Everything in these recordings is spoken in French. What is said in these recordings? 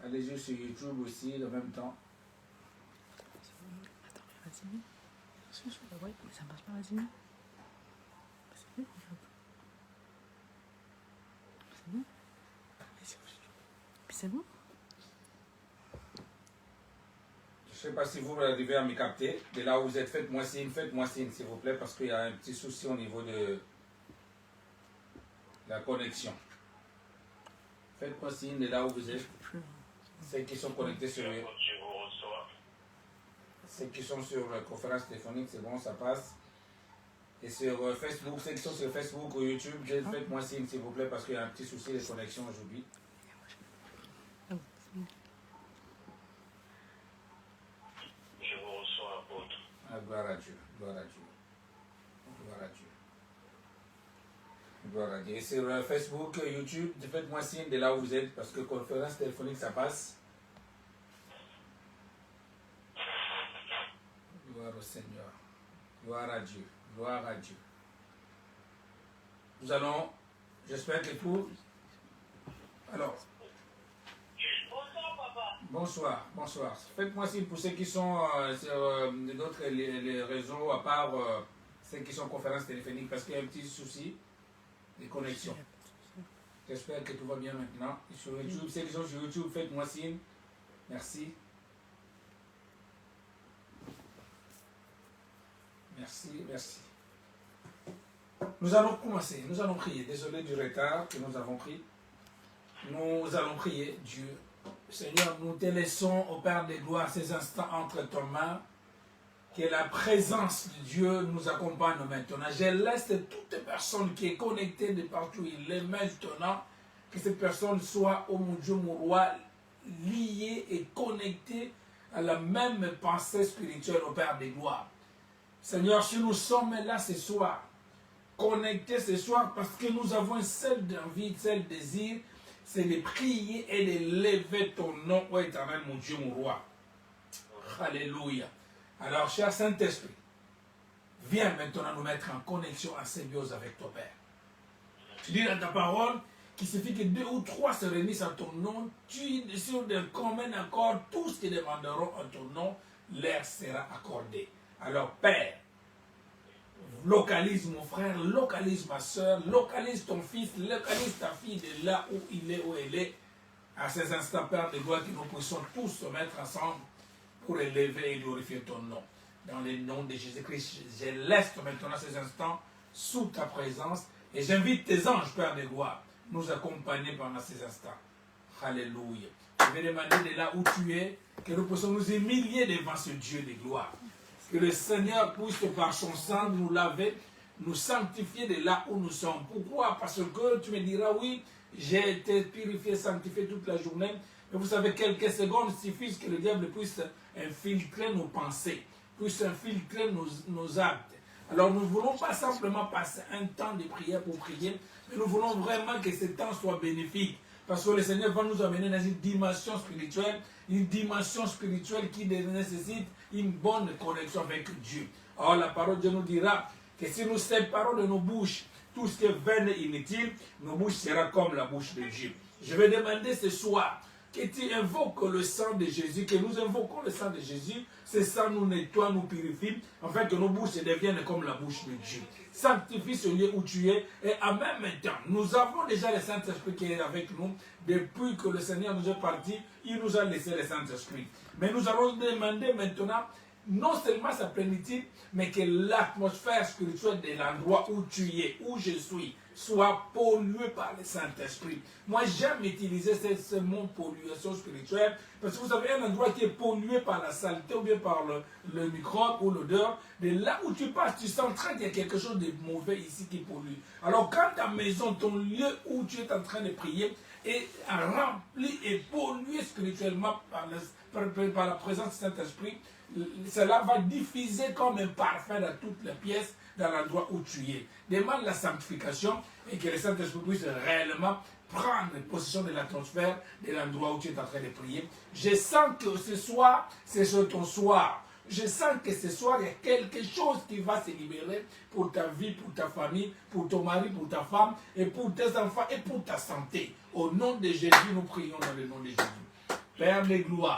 Allez-y sur YouTube aussi en même temps. Attends, vas-y. Ça marche pas, vas-y. C'est bon. C'est bon. Je ne sais pas si vous arrivez à me capter. De là où vous êtes, faites-moi signe, s'il vous plaît, parce qu'il y a un petit souci au niveau de la connexion. Faites-moi signe de là où vous êtes. Ceux qui sont connectés sur la conférence téléphonique, c'est bon, ça passe. Et sur Facebook, ceux qui sont sur Facebook ou YouTube, faites-moi signe, s'il vous plaît, parce qu'il y a un petit souci de connexion aujourd'hui. Je vous reçois, apôtre. Ah, gloire à Dieu, gloire à Dieu, gloire à Dieu. Gloire à Dieu. Et sur Facebook, YouTube, faites-moi signe de là où vous êtes, parce que conférence téléphonique, ça passe. Gloire au Seigneur. Gloire à Dieu. Gloire à Dieu. Nous allons, j'espère que tout. Alors. Bonsoir, papa. Bonsoir, bonsoir. Faites-moi signe pour ceux qui sont sur d'autres les réseaux, à part ceux qui sont en conférence téléphonique, parce qu'il y a un petit souci de connexion. J'espère que tout va bien maintenant. Et sur YouTube, ceux qui sont sur YouTube, faites-moi signe. Merci. Merci, merci. Nous allons commencer, nous allons prier. Désolé du retard que nous avons pris. Nous allons prier, Dieu. Seigneur, nous te laissons au Père des gloires ces instants entre tes mains. Que la présence de Dieu nous accompagne maintenant. Je laisse toute personne qui est connectée de partout il est maintenant. Que cette personne soit, oh mon Dieu, mon roi, liée et connectée à la même pensée spirituelle au Père des gloires. Seigneur, si nous sommes là ce soir, connectés ce soir, parce que nous avons une seule envie, un seul désir, c'est de prier et de lever ton nom, ô éternel, mon Dieu, mon roi. Alléluia. Alors, cher Saint-Esprit, viens maintenant nous mettre en connexion, en symbiose avec ton Père. Tu dis dans ta parole qu'il suffit que 2 ou 3 se réunissent en ton nom, tu sur de commun accord, tous qui demanderont en ton nom, leur sera accordé. Alors, Père, localise mon frère, localise ma soeur, localise ton fils, localise ta fille de là où il est, où elle est. À ces instants, Père de gloire, que nous puissions tous se mettre ensemble pour élever et glorifier ton nom. Dans le nom de Jésus-Christ, je laisse maintenant ces instants sous ta présence et j'invite tes anges, Père de gloire, nous accompagner pendant ces instants. Alléluia. Je vais demander de là où tu es, que nous puissions nous humilier devant ce Dieu de gloire. Que le Seigneur puisse par son sang nous laver, nous sanctifier de là où nous sommes. Pourquoi? Parce que tu me diras, oui, j'ai été purifié, sanctifié toute la journée. Mais vous savez, quelques secondes suffisent que le diable puisse infiltrer nos pensées, puisse infiltrer nos actes. Alors nous ne voulons pas simplement passer un temps de prière pour prier, mais nous voulons vraiment que ce temps soit bénéfique. Parce que le Seigneur va nous amener dans une dimension spirituelle qui nécessite une bonne connexion avec Dieu. Or, la parole de Dieu nous dira que si nous séparons de nos bouches tout ce qui est vain et inutile, nos bouches seront comme la bouche de Dieu. Je vais demander ce soir que tu invoques le sang de Jésus, que nous invoquons le sang de Jésus. Ce sang nous nettoie, nous purifie, afin que nos bouches deviennent comme la bouche de Dieu. Sanctifie ce lieu où tu es, et en même temps, nous avons déjà le Saint-Esprit qui est avec nous. Depuis que le Seigneur nous est parti, il nous a laissé le Saint-Esprit. Mais nous allons demander maintenant, non seulement sa plénitude, mais que l'atmosphère spirituelle de l'endroit où tu es, où je suis, soit polluée par le Saint-Esprit. Moi, j'aime utiliser ce mot pollution spirituelle, parce que vous avez un endroit qui est pollué par la saleté ou bien par le microbe ou l'odeur. De là où tu passes, tu sens très qu'il y a quelque chose de mauvais ici qui pollue. Alors, quand ta maison, ton lieu où tu es en train de prier, est rempli et pollué spirituellement par la présence du Saint-Esprit, cela va diffuser comme un parfum dans toutes les pièces, dans l'endroit où tu es. Demande la sanctification et que le Saint-Esprit puisse réellement prendre possession de l'atmosphère de l'endroit où tu es en train de prier. Je sens que ce soir, c'est sur ton soir. Je sens que ce soir, il y a quelque chose qui va se libérer pour ta vie, pour ta famille, pour ton mari, pour ta femme, et pour tes enfants, et pour ta santé. Au nom de Jésus, nous prions dans le nom de Jésus. Père de gloire,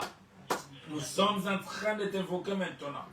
nous sommes en train de t'invoquer maintenant.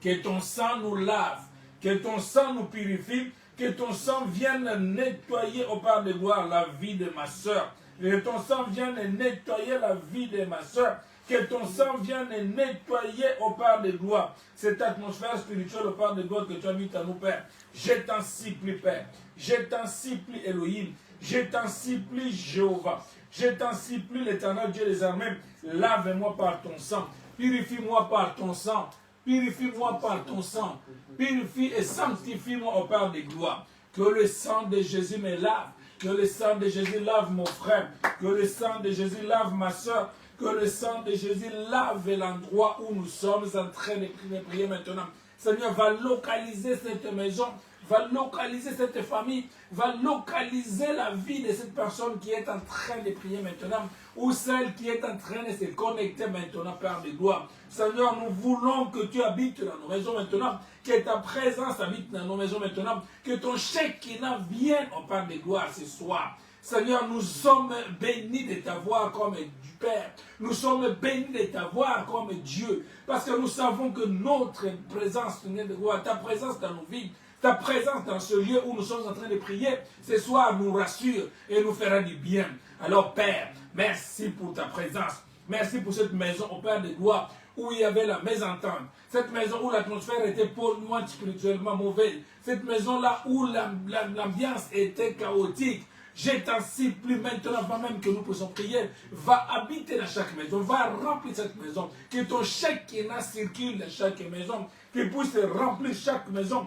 Que ton sang nous lave, que ton sang nous purifie, que ton sang vienne nettoyer au Père de gloire la vie de ma soeur. Que ton sang vienne nettoyer la vie de ma soeur. Que ton sang vienne nettoyer au Père de gloire cette atmosphère spirituelle au Père de gloire que tu as mis à nous, Père. Je t'en supplie, Père. Je t'en supplie, Elohim. Je t'en supplie, Jéhovah. Je t'en supplie, l'Éternel Dieu des armées. Lave-moi par ton sang. Purifie-moi par ton sang. Purifie-moi par ton sang. Purifie et sanctifie-moi au Père de gloire. Que le sang de Jésus me lave. Que le sang de Jésus lave mon frère. Que le sang de Jésus lave ma soeur. Que le sang de Jésus lave l'endroit où nous sommes en train de prier maintenant. Seigneur, va localiser cette maison. Va localiser cette famille, va localiser la vie de cette personne qui est en train de prier maintenant, ou celle qui est en train de se connecter maintenant, Père de gloire. Seigneur, nous voulons que tu habites dans nos maisons maintenant, que ta présence habite dans nos maisons maintenant, que ton Shekinah vienne au Père de gloire ce soir. Seigneur, nous sommes bénis de t'avoir comme Père. Nous sommes bénis de t'avoir comme Dieu, parce que nous savons que notre présence, Seigneur de gloire, ta présence dans nos vies, ta présence dans ce lieu où nous sommes en train de prier, ce soir nous rassure et nous fera du bien. Alors Père, merci pour ta présence. Merci pour cette maison au Père de gloire où il y avait la mésentente. Cette maison où l'atmosphère était polluante, spirituellement mauvaise. Cette maison-là où l'ambiance était chaotique. Je t'en supplie maintenant, avant même que nous puissions prier, va habiter dans chaque maison, va remplir cette maison, que ton Shekinah circule dans chaque maison, qu'il puisse remplir chaque maison,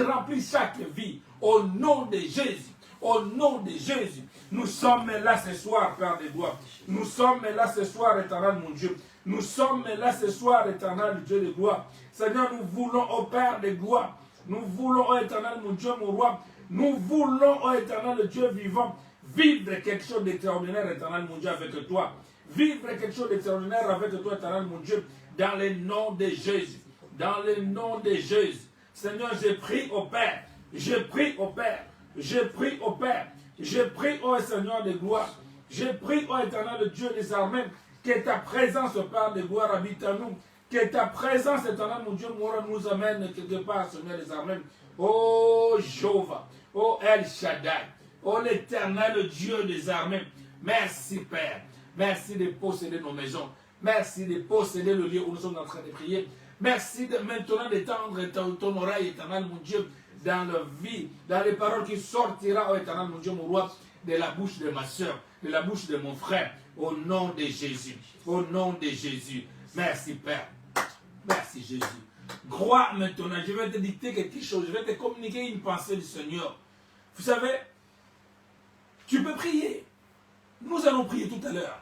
remplir chaque vie, au nom de Jésus. Au nom de Jésus, nous sommes là ce soir, Père de gloire. Nous sommes là ce soir, éternel mon Dieu. Nous sommes là ce soir, éternel Dieu de gloire. Seigneur, nous voulons, au Père de gloire, nous voulons, ô éternel mon Dieu, mon roi, nous voulons, ô éternel Dieu vivant, vivre quelque chose d'extraordinaire, éternel mon Dieu, avec toi. Vivre quelque chose d'extraordinaire avec toi, éternel mon Dieu, dans le nom de Jésus. Dans le nom de Jésus. Seigneur, je prie au Père. Je prie au Père. Je prie au Père. Je prie au Seigneur de gloire. Je prie au éternel Dieu des armées, que ta présence, Père de gloire, habite en nous. Que ta présence, éternel mon Dieu, nous amène quelque part, Seigneur des armées. Oh Jéhovah. Oh El Shaddai. Oh l'éternel Dieu des armées. Merci Père. Merci de posséder nos maisons. Merci de posséder le lieu où nous sommes en train de prier. Merci de maintenant d'étendre ton oreille, éternel mon Dieu, dans la vie, dans les paroles qui sortiront, oh éternel mon Dieu, mon roi, de la bouche de ma soeur, de la bouche de mon frère, au nom de Jésus. Au nom de Jésus. Merci Père. Merci Jésus. Crois maintenant, je vais te dicter quelque chose, je vais te communiquer une pensée du Seigneur. Vous savez, tu peux prier. Nous allons prier tout à l'heure.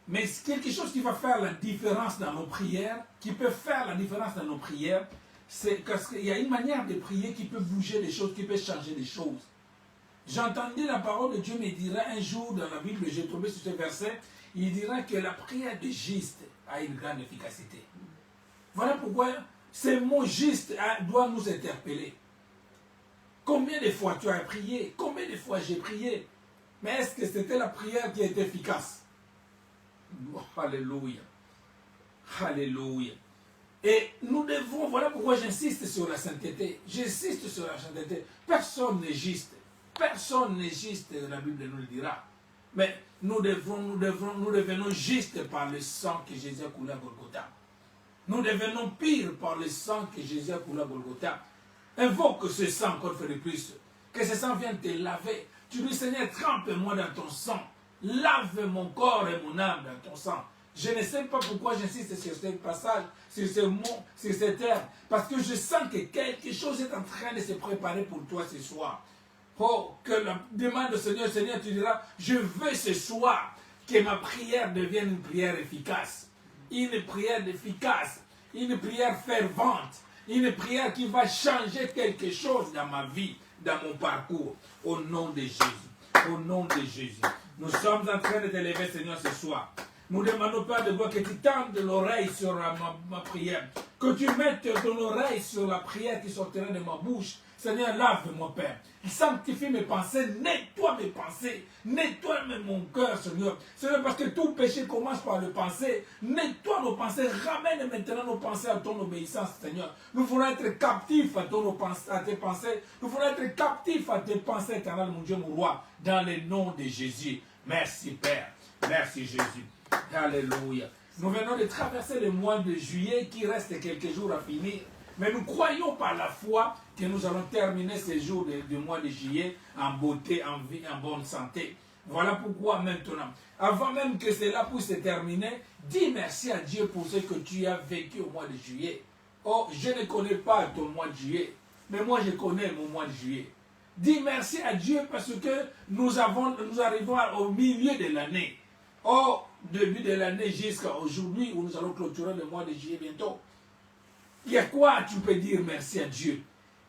Mais quelque chose qui va faire la différence dans nos prières, qui peut faire la différence dans nos prières, c'est qu'il y a une manière de prier qui peut bouger les choses, qui peut changer les choses. J'entendais la parole de Dieu me dira un jour dans la Bible, j'ai tombé sur ce verset, il dira que la prière de juste a une grande efficacité. Voilà pourquoi ces mots juste doivent nous interpeller. Combien de fois tu as prié? Combien de fois j'ai prié? Mais est-ce que c'était la prière qui est efficace? Oh, alléluia. Alléluia. Et nous devons, voilà pourquoi j'insiste sur la sainteté. J'insiste sur la sainteté. Personne n'est juste. Personne n'est juste, la Bible nous le dira. Mais nous devenons justes par le sang que Jésus a coulé à Golgotha. Nous devenons pires par le sang que Jésus a coulé à Golgotha. Invoque ce sang encore une fois de plus. Que ce sang vienne te laver. Tu dis, Seigneur, trempe-moi dans ton sang. Lave mon corps et mon âme dans ton sang. Je ne sais pas pourquoi j'insiste sur ce passage, sur ce mot, sur ce terme. Parce que je sens que quelque chose est en train de se préparer pour toi ce soir. Oh, que la demande au Seigneur, Seigneur, tu diras, je veux ce soir que ma prière devienne une prière efficace. Une prière efficace. Une prière fervente. Une prière qui va changer quelque chose dans ma vie, dans mon parcours. Au nom de Jésus. Au nom de Jésus. Nous sommes en train de t'élever, Seigneur, ce soir. Nous demandons, Père de gloire, que tu tendes l'oreille sur ma prière. Que tu mettes ton oreille sur la prière qui sortira de ma bouche. Seigneur, lave-moi, Père. Sanctifie mes pensées, nettoie mes pensées, nettoie même mon cœur, Seigneur. Seigneur, parce que tout péché commence par le pensée. Nettoie nos pensées, ramène maintenant nos pensées à ton obéissance, Seigneur. Nous voulons être captifs à tes pensées. Nous voulons être captifs à tes pensées éternelles, mon Dieu, mon roi, dans le nom de Jésus. Merci, Père. Merci, Jésus. Alléluia. Nous venons de traverser le mois de juillet qui reste quelques jours à finir. Mais nous croyons par la foi que nous allons terminer ces jours du mois de juillet en beauté, en vie, en bonne santé. Voilà pourquoi maintenant, avant même que cela puisse se terminer, dis merci à Dieu pour ce que tu as vécu au mois de juillet. Oh, je ne connais pas ton mois de juillet, mais moi je connais mon mois de juillet. Dis merci à Dieu parce que nous arrivons au milieu de l'année. Au début de l'année jusqu'à aujourd'hui où nous allons clôturer le mois de juillet bientôt. Il y a quoi tu peux dire merci à Dieu?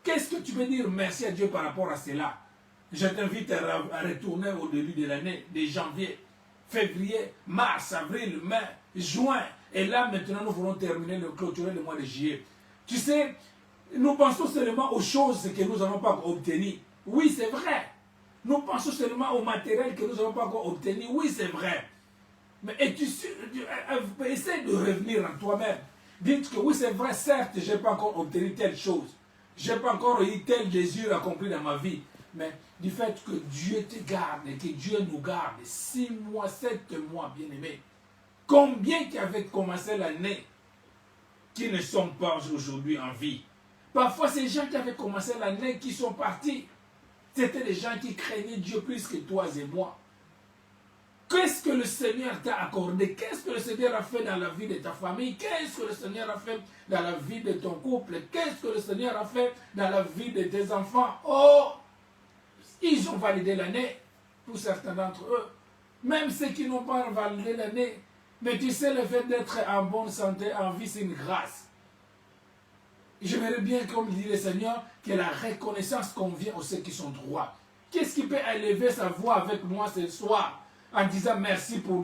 Qu'est-ce que tu peux dire merci à Dieu par rapport à cela? Je t'invite à retourner au début de l'année, de janvier, février, mars, avril, mai, juin. Et là, maintenant, nous voulons clôturer le mois de juillet. Tu sais, nous pensons seulement aux choses que nous n'avons pas obtenues. Oui, c'est vrai. Nous pensons seulement au matériel que nous n'avons pas encore obtenu. Oui, c'est vrai. Mais essaie de revenir en toi-même. Dites que oui, c'est vrai, certes, je n'ai pas encore obtenu telle chose. Je n'ai pas encore eu tel désir accompli dans ma vie. Mais du fait que Dieu te garde et que Dieu nous garde, 6 mois, 7 mois, bien-aimés, combien qui avaient commencé l'année qui ne sont pas aujourd'hui en vie? Parfois, ces gens qui avaient commencé l'année qui sont partis, c'était des gens qui craignaient Dieu plus que toi et moi. Qu'est-ce que le Seigneur t'a accordé? Qu'est-ce que le Seigneur a fait dans la vie de ta famille? Qu'est-ce que le Seigneur a fait dans la vie de ton couple? Qu'est-ce que le Seigneur a fait dans la vie de tes enfants? Oh, ils ont validé l'année, pour certains d'entre eux. Même ceux qui n'ont pas validé l'année. Mais tu sais, le fait d'être en bonne santé, en vie, c'est une grâce. J'aimerais bien, comme dit le Seigneur, que la reconnaissance convient aux ceux qui sont droits. Qu'est-ce qui peut élever sa voix avec moi ce soir? En disant merci pour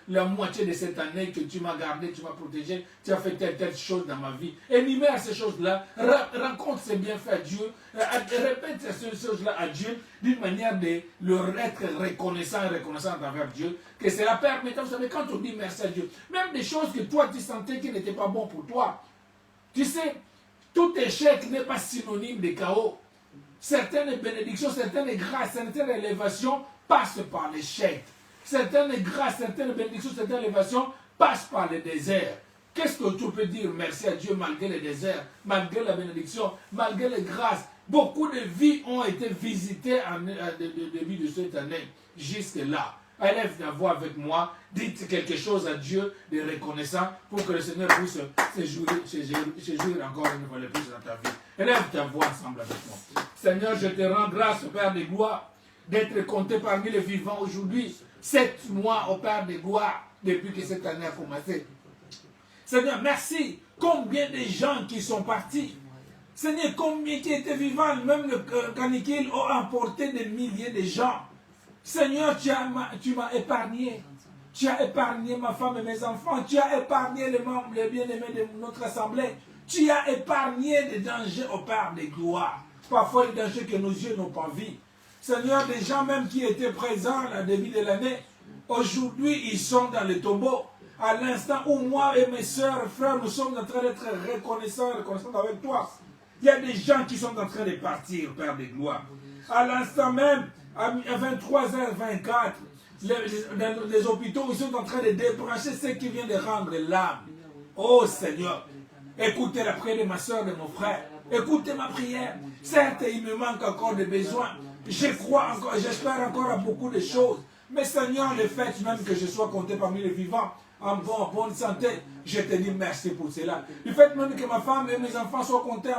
la moitié de cette année que tu m'as gardé, tu m'as protégé, tu as fait telle chose dans ma vie. Énumère ces choses-là, raconte ces bienfaits à Dieu, répète ces choses-là à Dieu d'une manière de leur être reconnaissant et reconnaissant envers Dieu. Que cela permet, vous savez, quand on dit merci à Dieu, même des choses que toi tu sentais qui n'étaient pas bonnes pour toi. Tu sais, tout échec n'est pas synonyme de chaos. Certaines bénédictions, certaines grâces, certaines élévations passent par l'échec. Certaines grâces, certaines bénédictions, certaines élévations passent par le désert. Qu'est-ce que tu peux dire merci à Dieu malgré le désert, malgré la bénédiction, malgré les grâces? Beaucoup de vies ont été visitées au début de cette année, jusque-là. Élève ta voix avec moi, dites quelque chose à Dieu de reconnaissant pour que le Seigneur puisse se jouir encore une fois de plus dans ta vie. Élève ta voix ensemble avec moi. Seigneur, je te rends grâce au Père de gloire d'être compté parmi les vivants aujourd'hui. 7 mois au Père de gloire depuis que cette année a commencé. Seigneur, merci. Combien de gens qui sont partis? Seigneur, combien qui étaient vivants? Même le canicule a emporté des milliers de gens. Seigneur, tu m'as épargné. Tu as épargné ma femme et mes enfants. Tu as épargné les membres, les bien-aimés de notre assemblée. Tu as épargné des dangers au Père de gloire. Parfois, les dangers que nos yeux n'ont pas vus. Seigneur, des gens même qui étaient présents au début de l'année, aujourd'hui, ils sont dans le tombeau. À l'instant où moi et mes soeurs et frères, nous sommes en train d'être reconnaissants avec toi. Il y a des gens qui sont en train de partir, Père de gloire. À l'instant même, à 23h24, les hôpitaux, ils sont en train de débrancher ceux qui viennent de rendre l'âme. Oh Seigneur, écoutez la prière de ma soeur, de mon frère. Écoutez ma prière. Certes, il me manque encore des besoins. Je crois encore, j'espère encore à beaucoup de choses. Mais Seigneur, le fait même que je sois compté parmi les vivants, en bonne santé, je te dis merci pour cela. Le fait même que ma femme et mes enfants soient comptés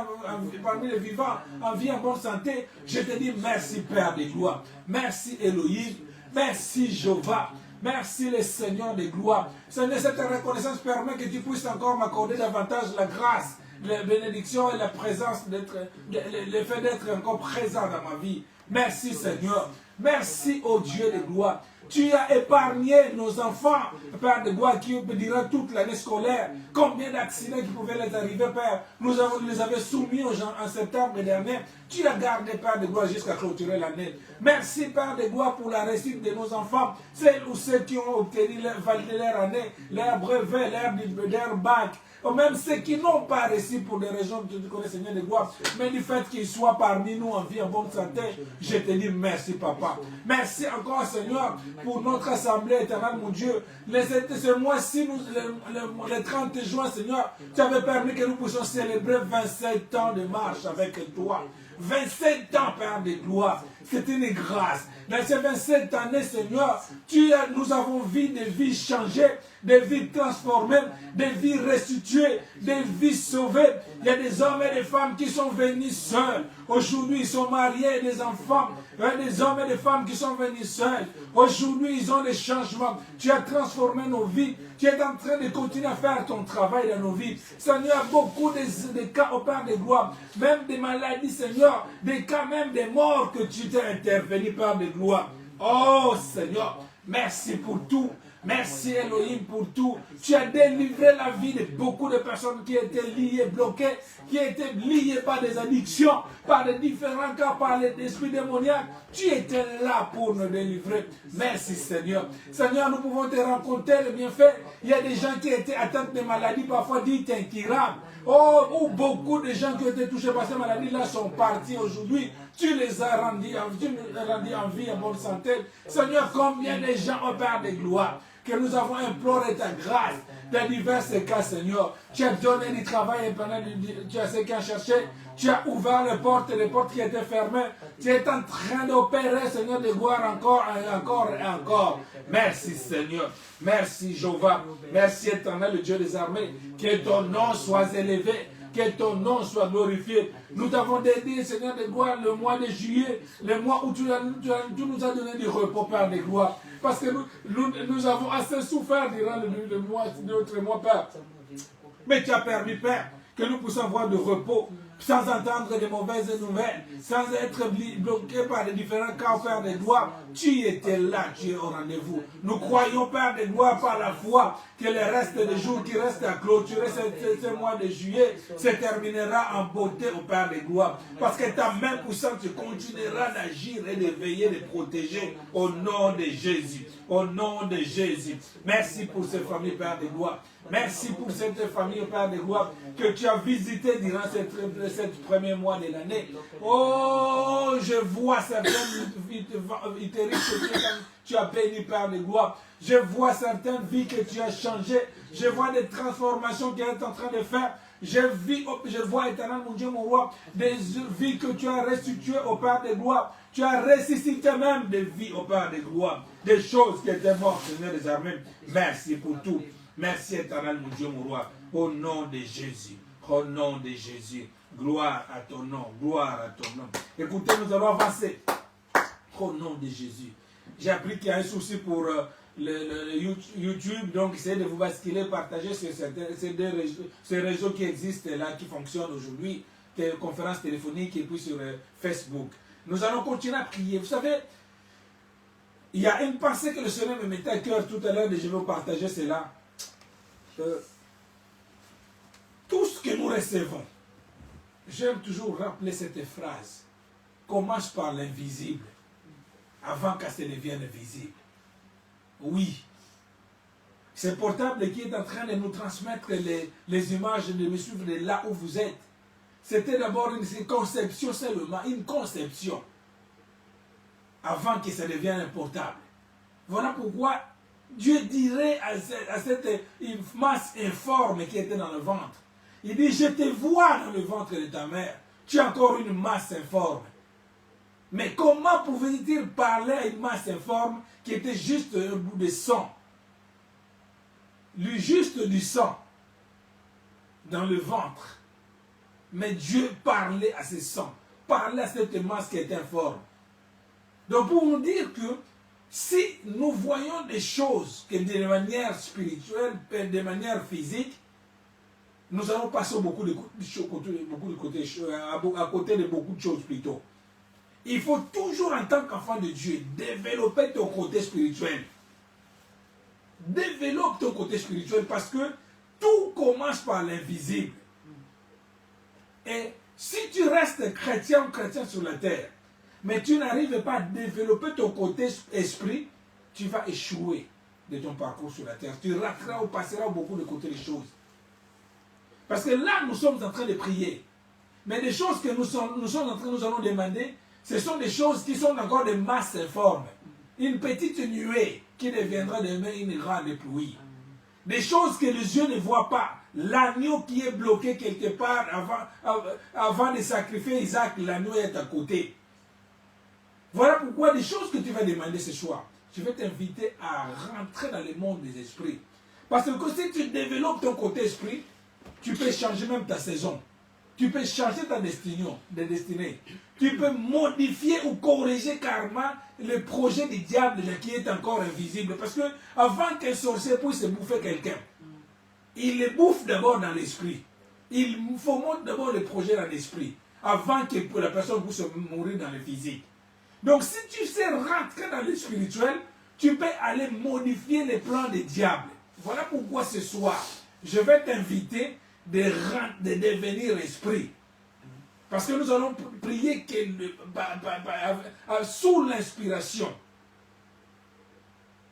parmi les vivants, en vie, en bonne santé, je te dis merci Père de gloire. Merci Elohim. Merci Jéhovah. Merci le Seigneur de gloire. Seigneur, cette reconnaissance permet que tu puisses encore m'accorder davantage la grâce, la bénédiction et la présence, le fait d'être encore présent dans ma vie. Merci Seigneur. Merci au Dieu de gloire. Tu as épargné nos enfants, Père de gloire, qui durant toute l'année scolaire. Combien d'accidents qui pouvaient les arriver, Père. Nous les avons soumis en septembre dernier. Tu as gardé, Père de gloire, jusqu'à clôturer l'année. Merci, Père de gloire, pour la réussite de nos enfants. Celles ou ceux qui ont obtenu validé leur année, leur brevet, leur bac. Ou même ceux qui n'ont pas réussi pour des raisons que tu connais, Seigneur de gloire. Mais du fait qu'ils soient parmi nous en vie, en bonne santé, je te dis merci, Papa. Merci encore, Seigneur, pour notre assemblée éternelle, mon Dieu. Ce mois-ci, le 30 juin, Seigneur, tu avais permis que nous puissions célébrer 27 ans de marche avec toi. 27 ans, Père de gloire. C'est une grâce. Dans ces 27 années, Seigneur, nous avons vu des vies changées, des vies transformées, des vies restituées, des vies sauvées. Il y a des hommes et des femmes qui sont venus seuls. Aujourd'hui, ils sont mariés, des enfants. Il y a des hommes et des femmes qui sont venus seuls. Aujourd'hui, ils ont des changements. Tu as transformé nos vies. Tu es en train de continuer à faire ton travail dans nos vies. Seigneur, beaucoup de cas au Père de gloire, même des maladies, Seigneur, des cas même des morts que tu t'es intervenu, Père de gloire. Oh Seigneur, merci pour tout. Merci Elohim pour tout. Tu as délivré la vie de beaucoup de personnes qui étaient liées, bloquées, qui étaient liées par des addictions, par des différents cas, par les esprits démoniaques. Tu étais là pour nous délivrer. Merci Seigneur. Seigneur, nous pouvons te rencontrer le bienfait. Il y a des gens qui étaient atteints de maladies, parfois dites incurables. Oh, où beaucoup de gens qui ont été touchés par ces maladies-là sont partis aujourd'hui. Tu les as rendus en vie, en bonne santé. Seigneur, combien de gens ont Père de gloire que nous avons imploré ta grâce dans divers cas, Seigneur. Tu as donné du travail, tu as ceux qui ont cherché, tu as ouvert les portes qui étaient fermées. Tu es en train d'opérer, Seigneur, de gloire encore et encore et encore. Merci, Seigneur. Merci, Jéhovah. Merci, éternel, le Dieu des armées. Que ton nom soit élevé. Que ton nom soit glorifié. Nous t'avons dédié, Seigneur de gloire, le mois de juillet, le mois où tu nous as donné du repos, Père de gloire. Parce que nous avons assez souffert durant notre mois, Père. Mais tu as permis, Père, que nous puissions avoir du repos, sans entendre de mauvaises nouvelles, sans être bloqués par les différents cas, Père de gloire. Tu étais là, tu es au rendez-vous. Nous croyons, Père de gloire, par la foi, que le reste des jours qui restent à clôturer ce mois de juillet se terminera en beauté au Père de gloire. Parce que ta main puissante continuera d'agir et de veiller, de protéger au nom de Jésus. Au nom de Jésus. Merci pour ces familles, Père de gloire. Merci pour cette famille, Père de gloire, que tu as visité durant cette premier mois de l'année. Oh, je vois certaines que tu as béni, Père de gloire. Je vois certaines vies que tu as changées. Je vois des transformations qu'elle est en train de faire. Je vois, éternel, mon Dieu, mon roi, des vies que tu as restituées au Père de gloire. Tu as ressuscité même des vies au Père de gloire. Des choses qui étaient mortes, Seigneur des armées. Merci pour tout. Merci, éternel, mon Dieu, mon roi. Au nom de Jésus. Au nom de Jésus. Gloire à ton nom. Gloire à ton nom. Écoutez, nous allons avancer. Au nom de Jésus. J'ai appris qu'il y a un souci pour le YouTube. Donc, essayez de vous basculer, partager sur ces réseaux qui existent là, qui fonctionnent aujourd'hui. Conférences téléphoniques et puis sur Facebook. Nous allons continuer à prier. Vous savez, il y a une pensée que le Seigneur me mettait à cœur tout à l'heure et je vais vous partager cela. Tout ce que nous recevons, j'aime toujours rappeler cette phrase, commence par l'invisible, avant que ça devienne visible. Oui, c'est portable qui est en train de nous transmettre les images, de me suivre de là où vous êtes. C'était d'abord une conception seulement, une conception, avant que ça devienne un portable. Voilà pourquoi Dieu dirait à cette masse informe qui était dans le ventre, il dit, je te vois dans le ventre de ta mère, tu as encore une masse informe. Mais comment pouvait-il parler à une masse informe qui était juste un bout de sang, juste du sang dans le ventre? Mais Dieu parlait à ce sang, parlait à cette masse qui était informe. Donc pour nous dire que si nous voyons des choses que de manière spirituelle, de manière physique, nous allons passer à côté de beaucoup de choses plutôt. Il faut toujours, en tant qu'enfant de Dieu, développer ton côté spirituel. Développe ton côté spirituel parce que tout commence par l'invisible. Et Si tu restes chrétien ou chrétien sur la terre, mais tu n'arrives pas à développer ton côté esprit, tu vas échouer de ton parcours sur la terre. Tu rateras ou passeras beaucoup de côté des choses. Parce que là, nous sommes en train de prier. Mais les choses que nous allons demander, ce sont des choses qui sont encore de masse informe. Une petite nuée qui deviendra demain une grande pluie. Des choses que les yeux ne voient pas. L'agneau qui est bloqué quelque part avant de sacrifier Isaac, l'agneau est à côté. Voilà pourquoi des choses que tu vas demander ce soir, je vais t'inviter à rentrer dans le monde des esprits. Parce que si tu développes ton côté esprit, tu peux changer même ta saison. Tu peux changer ta destinée. Tu peux modifier ou corriger carrément le projet du diable qui est encore invisible. Parce que avant qu'un sorcier puisse bouffer quelqu'un, il le bouffe d'abord dans l'esprit. Il fomente d'abord le projet dans l'esprit, avant que la personne puisse mourir dans le physique. Donc si tu sais rentrer dans le spirituel, tu peux aller modifier les plans des diables. Voilà pourquoi ce soir, je vais t'inviter de devenir esprit. Parce que nous allons prier sous l'inspiration.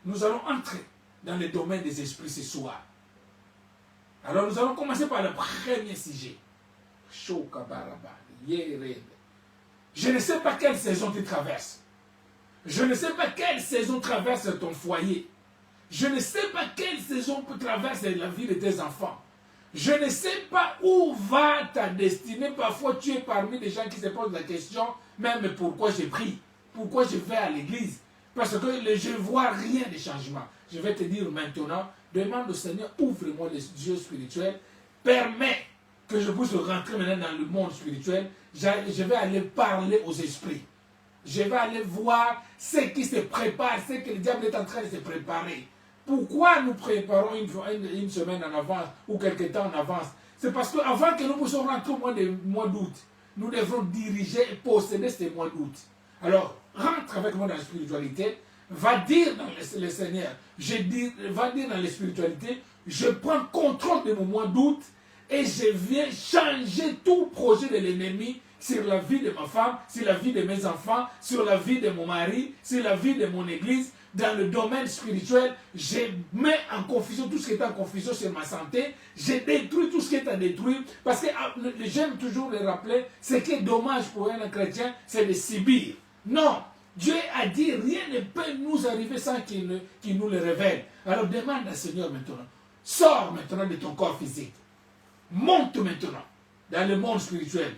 Nous allons entrer dans le domaine des esprits ce soir. Alors nous allons commencer par le premier sujet. Je ne sais pas quelle saison tu traverses. Je ne sais pas quelle saison traverse ton foyer. Je ne sais pas quelle saison traverse la vie de tes enfants. Je ne sais pas où va ta destinée. Parfois, tu es parmi des gens qui se posent la question, même pourquoi je prie, pourquoi je vais à l'église. Parce que je ne vois rien de changement. Je vais te dire maintenant, demande au Seigneur, ouvre-moi les yeux spirituels, permets que je puisse rentrer maintenant dans le monde spirituel. Je vais aller parler aux esprits. Je vais aller voir ce qui se prépare, ce que le diable est en train de se préparer. Pourquoi nous préparons une semaine en avance ou quelque temps en avance? C'est parce qu'avant que nous puissions rentrer au mois d'août, nous devons diriger et posséder ce mois d'août. Alors, rentre avec moi dans la spiritualité, va dire dans le Seigneur, va dire dans la spiritualité, je prends contrôle de mon mois d'août et je viens changer tout projet de l'ennemi sur la vie de ma femme, sur la vie de mes enfants, sur la vie de mon mari, sur la vie de mon église. Dans le domaine spirituel, je mets en confusion tout ce qui est en confusion sur ma santé. Je détruis tout ce qui est à détruire. Parce que j'aime toujours le rappeler, ce qui est dommage pour un chrétien, c'est de subir. Non, Dieu a dit, rien ne peut nous arriver sans qu'il nous le révèle. Alors demande au Seigneur maintenant. Sors maintenant de ton corps physique. Monte maintenant dans le monde spirituel.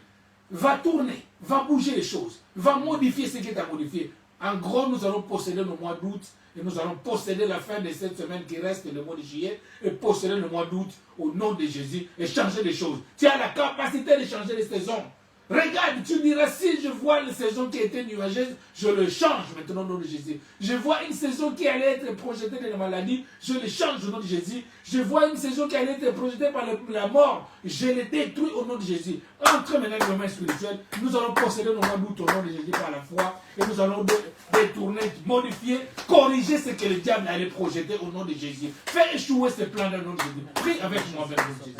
Va tourner, va bouger les choses. Va modifier ce qui est à modifier. En gros, nous allons posséder le mois d'août et nous allons posséder la fin de cette semaine qui reste le mois de juillet et posséder le mois d'août au nom de Jésus et changer les choses. Tu as la capacité de changer les saisons. Regarde, tu diras, si je vois une saison qui était nuageuse, je le change maintenant au nom de Jésus. Je vois une saison qui allait être projetée de la maladie, je le change au nom de Jésus. Je vois une saison qui allait être projetée par la mort, je le détruis au nom de Jésus. Entre maintenant dans le domaine spirituel, nous allons posséder nos mois d'août au nom de Jésus par la foi et nous allons détourner, modifier, corriger ce que le diable allait projeter au nom de Jésus. Fais échouer ce plan dans le nom de Jésus. Prie avec moi, avec Jésus.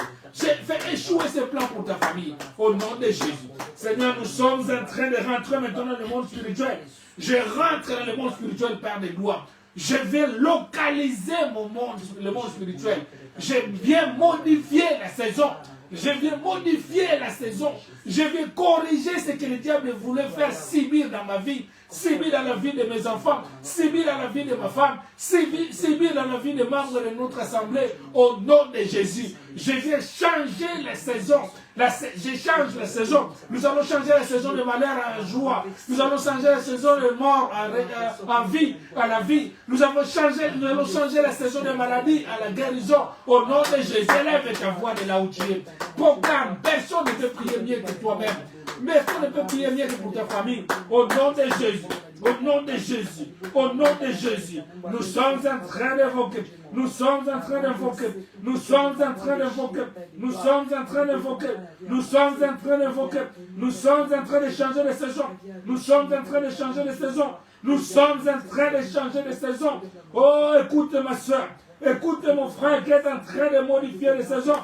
Fais échouer ce plan pour ta famille au nom de Jésus. Seigneur, nous sommes en train de rentrer maintenant dans le monde spirituel. Je rentre dans le monde spirituel par des gloires. Je vais localiser le monde spirituel. Je viens modifier la saison. Je viens modifier la saison. Je viens corriger ce que le diable voulait faire subir dans ma vie, subir dans la vie de mes enfants, subir dans la vie de ma femme, subir dans la vie des membres de notre assemblée, au nom de Jésus. Je viens changer la saison. Je change la saison. Nous allons changer la saison de malheur en joie. Nous allons changer la saison de mort en vie, à la vie. Nous allons changer la saison de maladie à la guérison. Au nom de Jésus, élève ta voix de là où tu es. Proclame, personne ne peut prier mieux que toi-même. Personne ne peut prier mieux que pour ta famille. Au nom de Jésus. Au nom de Jésus. Au nom de Jésus. Nous sommes en train d'évoquer. Nous sommes en train d'évoquer. Nous sommes en train d'évoquer. Nous sommes en train d'évoquer. Nous sommes en train d'évoquer. Nous sommes en train de changer de saison. Nous sommes en train de changer de saison. Nous sommes en train de changer de saison. Oh, écoute ma soeur. Écoute mon frère qui est en train de modifier les saisons.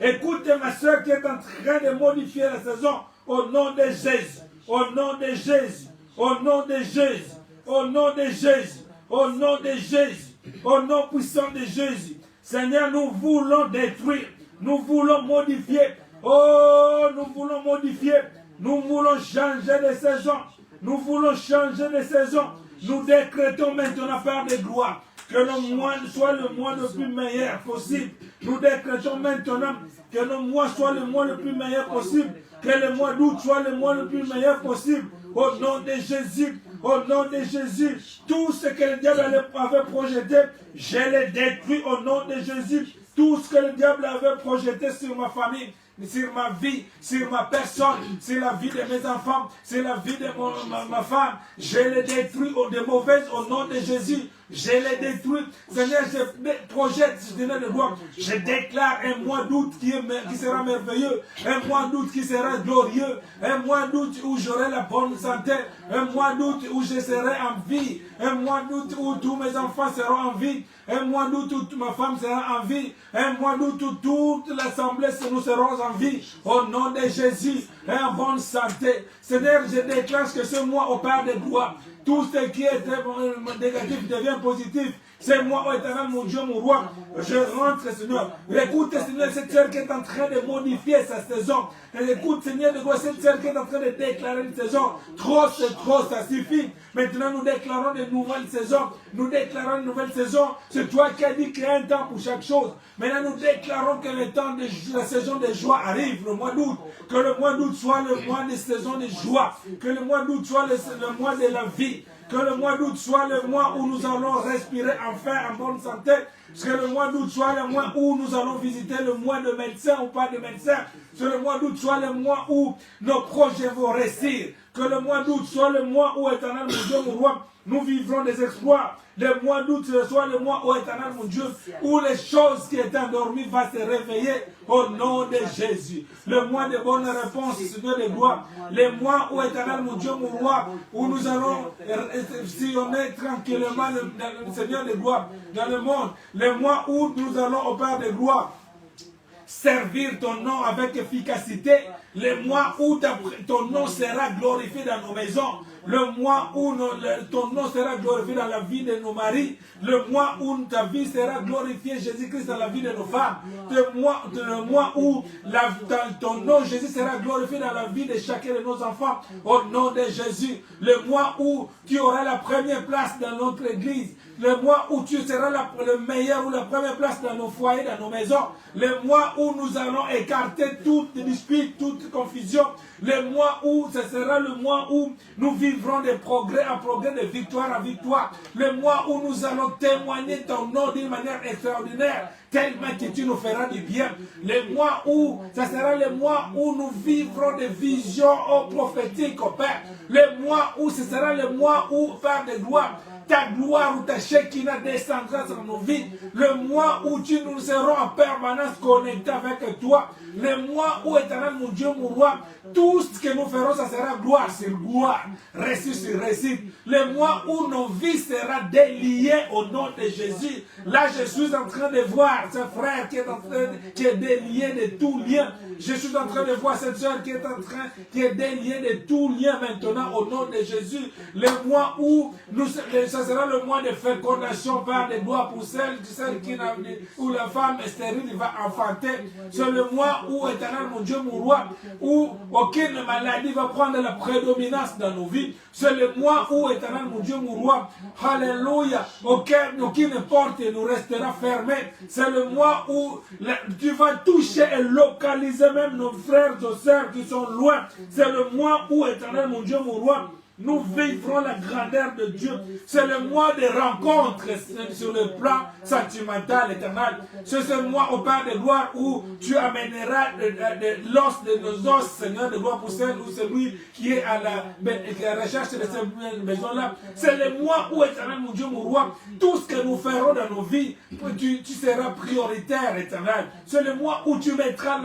Écoute ma soeur qui est en train de modifier la saison. Au nom de Jésus. Au nom de Jésus. Au nom de Jésus. Au nom de Jésus. Au nom de Jésus. Au nom puissant de Jésus. Seigneur, nous voulons détruire. Nous voulons modifier. Oh, nous voulons modifier. Nous voulons changer de saison. Nous voulons changer de saison. Nous décrétons maintenant, Père de gloire, que le mois soit le mois le plus meilleur possible. Nous décrétons maintenant que le mois soit le mois le plus meilleur possible. Que le mois d'août soit le mois le plus meilleur possible. Au nom de Jésus. Au nom de Jésus. Tout ce que le diable avait projeté, je l'ai détruit au nom de Jésus. Tout ce que le diable avait projeté sur ma famille, sur ma vie, sur ma personne, sur la vie de mes enfants, sur la vie de ma femme, je les détruis de mauvaises au nom de Jésus. Je les détruis. Seigneur, je projette, je déclare un mois d'août qui sera merveilleux, un mois d'août qui sera glorieux, un mois d'août où j'aurai la bonne santé, un mois d'août où je serai en vie, un mois d'août où tous mes enfants seront en vie, un mois d'août où toute ma femme sera en vie, un mois d'août où toute l'assemblée nous serons en vie, au nom de Jésus, en bonne santé. Seigneur, je déclare que ce mois au Père de gloire, tout ce qui est négatif devient positif. C'est moi, oh éternel, mon Dieu, mon roi. Je rentre, Seigneur. Écoute, Seigneur, cette sœur qui est en train de modifier sa saison. Écoute, Seigneur, cette sœur qui est en train de déclarer une saison. Trop, c'est trop, ça suffit. Maintenant, nous déclarons de nouvelles saisons. Nous déclarons une nouvelle saison. C'est toi qui as dit qu'il y a un temps pour chaque chose. Maintenant, nous déclarons que le temps de la saison de joie arrive, le mois d'août. Que le mois d'août soit le mois de saison de joie. Que le mois d'août soit le mois de la vie. Que le mois d'août soit le mois où nous allons respirer enfin en bonne santé. Que le mois d'août soit le mois où nous allons visiter le mois de médecin ou pas de médecin. Que le mois d'août soit le mois où nos projets vont réussir. Que le mois d'août soit le mois où, éternel mon Dieu, mon roi, nous vivrons des exploits. Le mois d'août soit le mois où, éternel mon Dieu, où les choses qui étaient endormies vont se réveiller au nom de Jésus. Le mois de bonne réponse, Seigneur de gloire. Le mois où, éternel mon Dieu, mon roi, où nous allons sillonner tranquillement le Seigneur de gloire dans le monde. Le mois où nous allons au Père de gloire servir ton nom avec efficacité. Le mois où ton nom sera glorifié dans nos maisons. Le mois où ton nom sera glorifié dans la vie de nos maris. Le mois où ta vie sera glorifiée, Jésus-Christ, dans la vie de nos femmes. Le mois où ton nom, Jésus, sera glorifié dans la vie de chacun de nos enfants. Au nom de Jésus. Le mois où tu auras la première place dans notre église. Le mois où tu seras le meilleur ou la première place dans nos foyers, dans nos maisons. Le mois où nous allons écarter toute dispute, toute confusion. Le mois où ce sera le mois où nous vivrons de progrès en progrès, de victoire en victoire. Le mois où nous allons témoigner ton nom d'une manière extraordinaire, tellement que tu nous feras du bien. Le mois où, ce sera le mois où nous vivrons des visions prophétiques, au Père. Le mois où, ce sera le mois où, Père de gloire, ta gloire ou ta Shekinah descendra sur nos vies. Le mois où nous serons en permanence connectés avec toi. Le mois où, éternel mon Dieu, mon roi, tout ce que nous ferons, ça sera gloire sur gloire, réussite sur réussite. Le mois où nos vies seront déliées au nom de Jésus. Là, je suis en train de voir ce frère qui est délié de tout lien. Je suis en train de voir cette soeur qui est déliée de tout lien maintenant au nom de Jésus. Le mois où ça sera le mois de fécondation par des doigts pour celle où la femme stérile va enfanter. C'est le mois où, éternel mon Dieu, mon roi, où aucune maladie va prendre la prédominance dans nos vies. C'est le mois où, éternel mon Dieu, mon roi, alléluia, aucune porte ne restera fermée. C'est le mois où tu vas toucher et localiser même nos frères et sœurs qui sont loin. C'est le mois où, éternel mon Dieu, mon roi, nous vivrons la grandeur de Dieu. C'est le mois de rencontres sur le plan sentimental, éternel. C'est ce mois, au Père de gloire, où tu amèneras l'os de nos os, Seigneur de gloire, pour celle ou celui qui est à la recherche de cette maison-là. C'est le mois où, éternel, mon Dieu, mon roi, tout ce que nous ferons dans nos vies, tu seras prioritaire, éternel. C'est le mois où tu mettras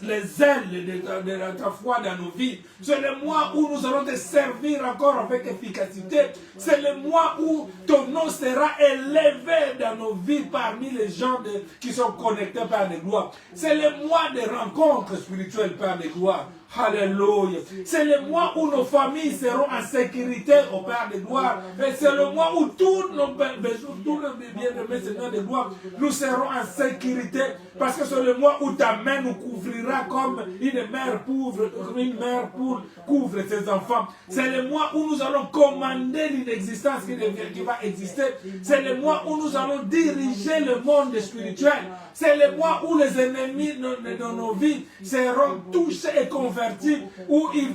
les ailes de ta foi dans nos vies. C'est le mois où nous allons te servir servir encore avec efficacité. C'est le mois où ton nom sera élevé dans nos vies parmi les gens qui sont connectés par les gloires. C'est le mois de rencontres spirituelles par les gloires. Alléluia. C'est le mois où nos familles seront en sécurité au Père de gloire. Et c'est le mois où tous nos bien-aimés Seigneur de gloire, nous serons en sécurité. Parce que c'est le mois où ta main nous couvrira comme une mère pauvre couvre ses enfants. C'est le mois où nous allons commander l'inexistence qui va exister. C'est le mois où nous allons diriger le monde spirituel. C'est le mois où les ennemis de nos vies seront touchés et convertis, où il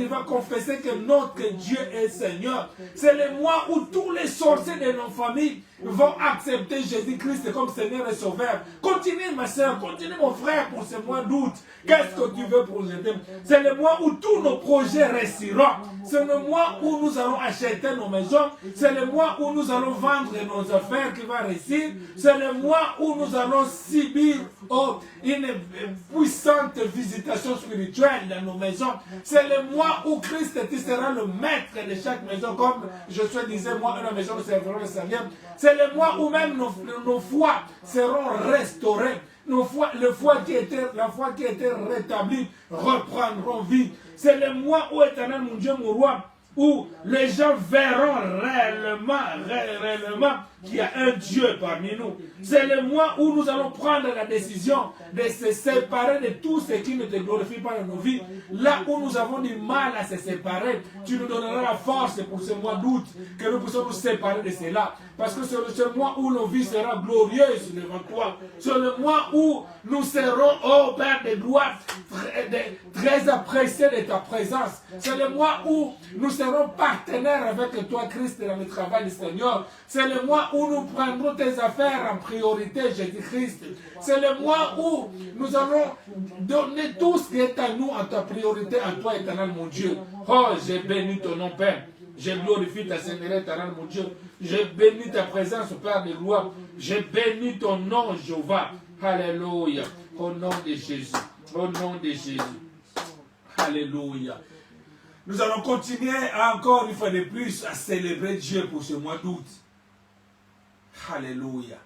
va confesser que notre Dieu est Seigneur. C'est le mois où tous les sorciers de nos familles vont accepter Jésus-Christ comme Seigneur et Sauveur. Continue ma soeur, continue mon frère pour ce mois d'août. Qu'est-ce que tu veux pour l'aider? C'est le mois où tous nos projets réussiront. C'est le mois où nous allons acheter nos maisons. C'est le mois où nous allons vendre nos affaires qui vont réussir. C'est le mois où nous allons subir une puissante visitation spirituelle dans nos maisons. C'est le mois où Christ sera le maître de chaque maison, comme Josué disait, moi, une maison nous servira le Seigneur. C'est le mois où même nos foi seront restaurées. La foi qui était rétablie reprendront vie. C'est le mois où, éternel mon Dieu, mon roi, où les gens verront réellement qu'il y a un Dieu parmi nous. C'est le mois où nous allons prendre la décision de se séparer de tout ce qui ne te glorifie pas dans nos vies. Là où nous avons du mal à se séparer, tu nous donneras la force pour ce mois d'août, que nous puissions nous séparer de cela. Parce que c'est le mois où nos vies seront glorieuses devant toi. C'est le mois où nous serons, oh Père de gloire, très appréciés de ta présence. C'est le mois où nous serons partenaires avec toi, Christ, dans le travail du Seigneur. C'est le mois où nous prendrons tes affaires en priorité, Jésus-Christ. C'est le mois où nous allons donner tout ce qui est à nous en ta priorité, à toi, éternel mon Dieu. Oh, j'ai béni ton nom, Père. Je glorifie ta Seigneur, éternel mon Dieu. Je bénis ta présence, Père de gloire. Je bénis ton nom, Jéhovah. Alléluia. Au nom de Jésus. Au nom de Jésus. Alléluia. Nous allons continuer encore une fois de plus à célébrer Dieu pour ce mois d'août. Alléluia.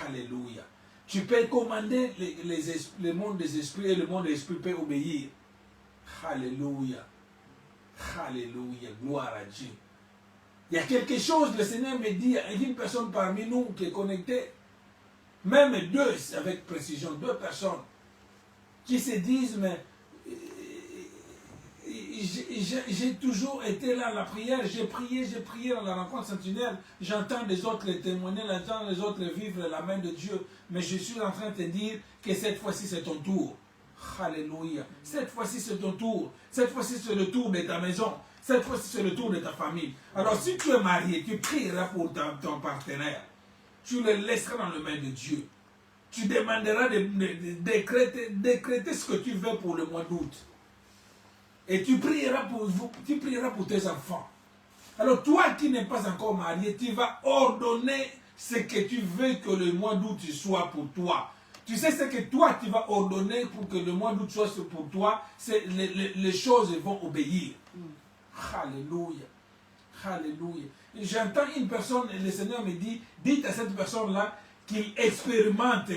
Alléluia. Tu peux commander le monde des esprits et le monde des esprits peut obéir. Alléluia. Alléluia. Gloire à Dieu. Il y a quelque chose, le Seigneur me dit, il y a une personne parmi nous qui est connectée, même deux, avec précision, deux personnes, qui se disent, mais j'ai toujours été là à la prière, j'ai prié dans la rencontre sentinelle, j'entends les autres les témoigner, j'entends les autres vivre la main de Dieu, mais je suis en train de te dire que cette fois-ci c'est ton tour. Alléluia. Cette fois-ci c'est ton tour. Cette fois-ci c'est le tour de ta maison. Cette fois-ci c'est le tour de ta famille. Alors si tu es marié, tu prieras pour ton partenaire. Tu le laisseras dans les mains de Dieu. Tu demanderas de décréter ce que tu veux pour le mois d'août. Et tu prieras pour tes enfants. Alors toi qui n'es pas encore marié, tu vas ordonner ce que tu veux que le mois d'août soit pour toi. Tu sais ce que toi tu vas ordonner pour que le mois d'août soit pour toi, les choses vont obéir. Alléluia. Alléluia. J'entends une personne, le Seigneur me dit, dites à cette personne-là qu'il expérimente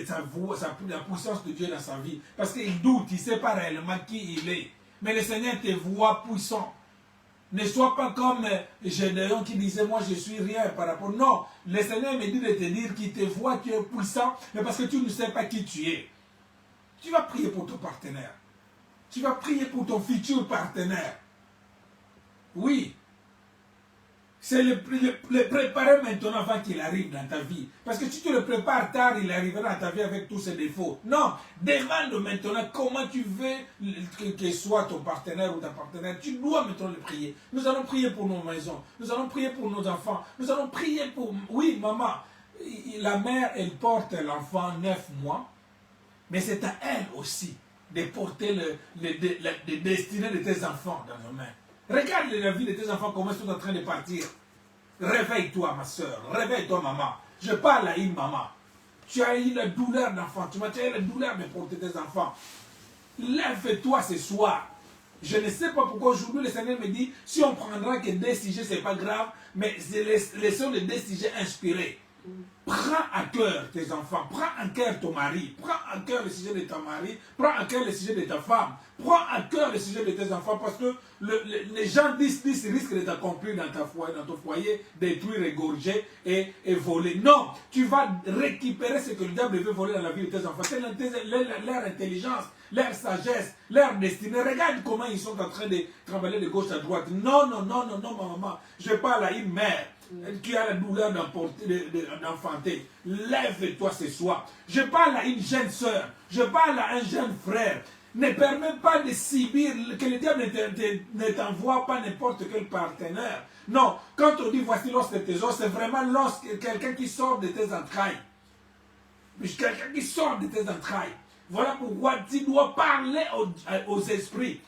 la puissance de Dieu dans sa vie. Parce qu'il doute, il ne sait pas réellement qui il est. Mais le Seigneur te voit puissant. Ne sois pas comme Gédéon qui disait, moi je suis rien par rapport. Non, le Seigneur me dit de te dire qu'il te voit, tu es puissant, mais parce que tu ne sais pas qui tu es. Tu vas prier pour ton partenaire. Tu vas prier pour ton futur partenaire. Oui. C'est le préparer maintenant avant qu'il arrive dans ta vie. Parce que si tu le prépares tard, il arrivera dans ta vie avec tous ses défauts. Non, demande maintenant comment tu veux que soit ton partenaire ou ta partenaire. Tu dois maintenant le prier. Nous allons prier pour nos maisons. Nous allons prier pour nos enfants. Nous allons prier pour... Oui, maman, la mère, elle porte l'enfant 9 mois. Mais c'est à elle aussi de porter le destiné de tes enfants dans nos mains. Regarde la vie de tes enfants, comment ils sont en train de partir. Réveille-toi, ma soeur. Réveille-toi, maman. Je parle à une maman. Tu as eu la douleur d'enfant. Tu as eu la douleur de porter tes enfants. Lève-toi ce soir. Je ne sais pas pourquoi aujourd'hui le Seigneur me dit, si on prendra que des sujets, ce n'est pas grave, mais laissons les des sujets inspirés. Prends à cœur tes enfants, prends à cœur ton mari, prends à cœur le sujet de ton mari, prends à cœur le sujet de ta femme, prends à cœur le sujet de tes enfants, parce que les gens disent risquent de t'accomplir dans ton foyer, détruire, égorger et voler. Non, tu vas récupérer ce que le diable veut voler dans la vie de tes enfants. C'est leur intelligence, leur sagesse, leur destinée. Regarde comment ils sont en train de travailler de gauche à droite. Non, non, non, non, non, maman. Je parle à une mère qui a la douleur d'enfanter. Lève-toi ce soir. Je parle à une jeune soeur. Je parle à un jeune frère. Ne permets pas de subir, que le diable ne t'envoie pas n'importe quel partenaire. Non, quand on dit voici l'os de tes os, c'est vraiment l'os, quelqu'un qui sort de tes entrailles. Quelqu'un qui sort de tes entrailles. Voilà pourquoi tu dois parler aux esprits.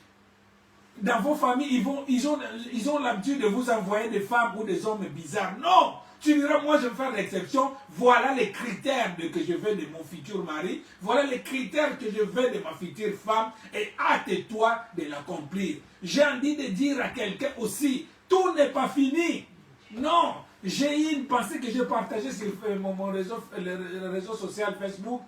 Dans vos familles, ils ont l'habitude de vous envoyer des femmes ou des hommes bizarres. Non! Tu diras, moi je vais faire l'exception. Voilà les critères que je veux de mon futur mari. Voilà les critères que je veux de ma future femme. Et hâte-toi de l'accomplir. J'ai envie de dire à quelqu'un aussi, tout n'est pas fini. Non! J'ai une pensée que j'ai partagée sur le réseau social Facebook.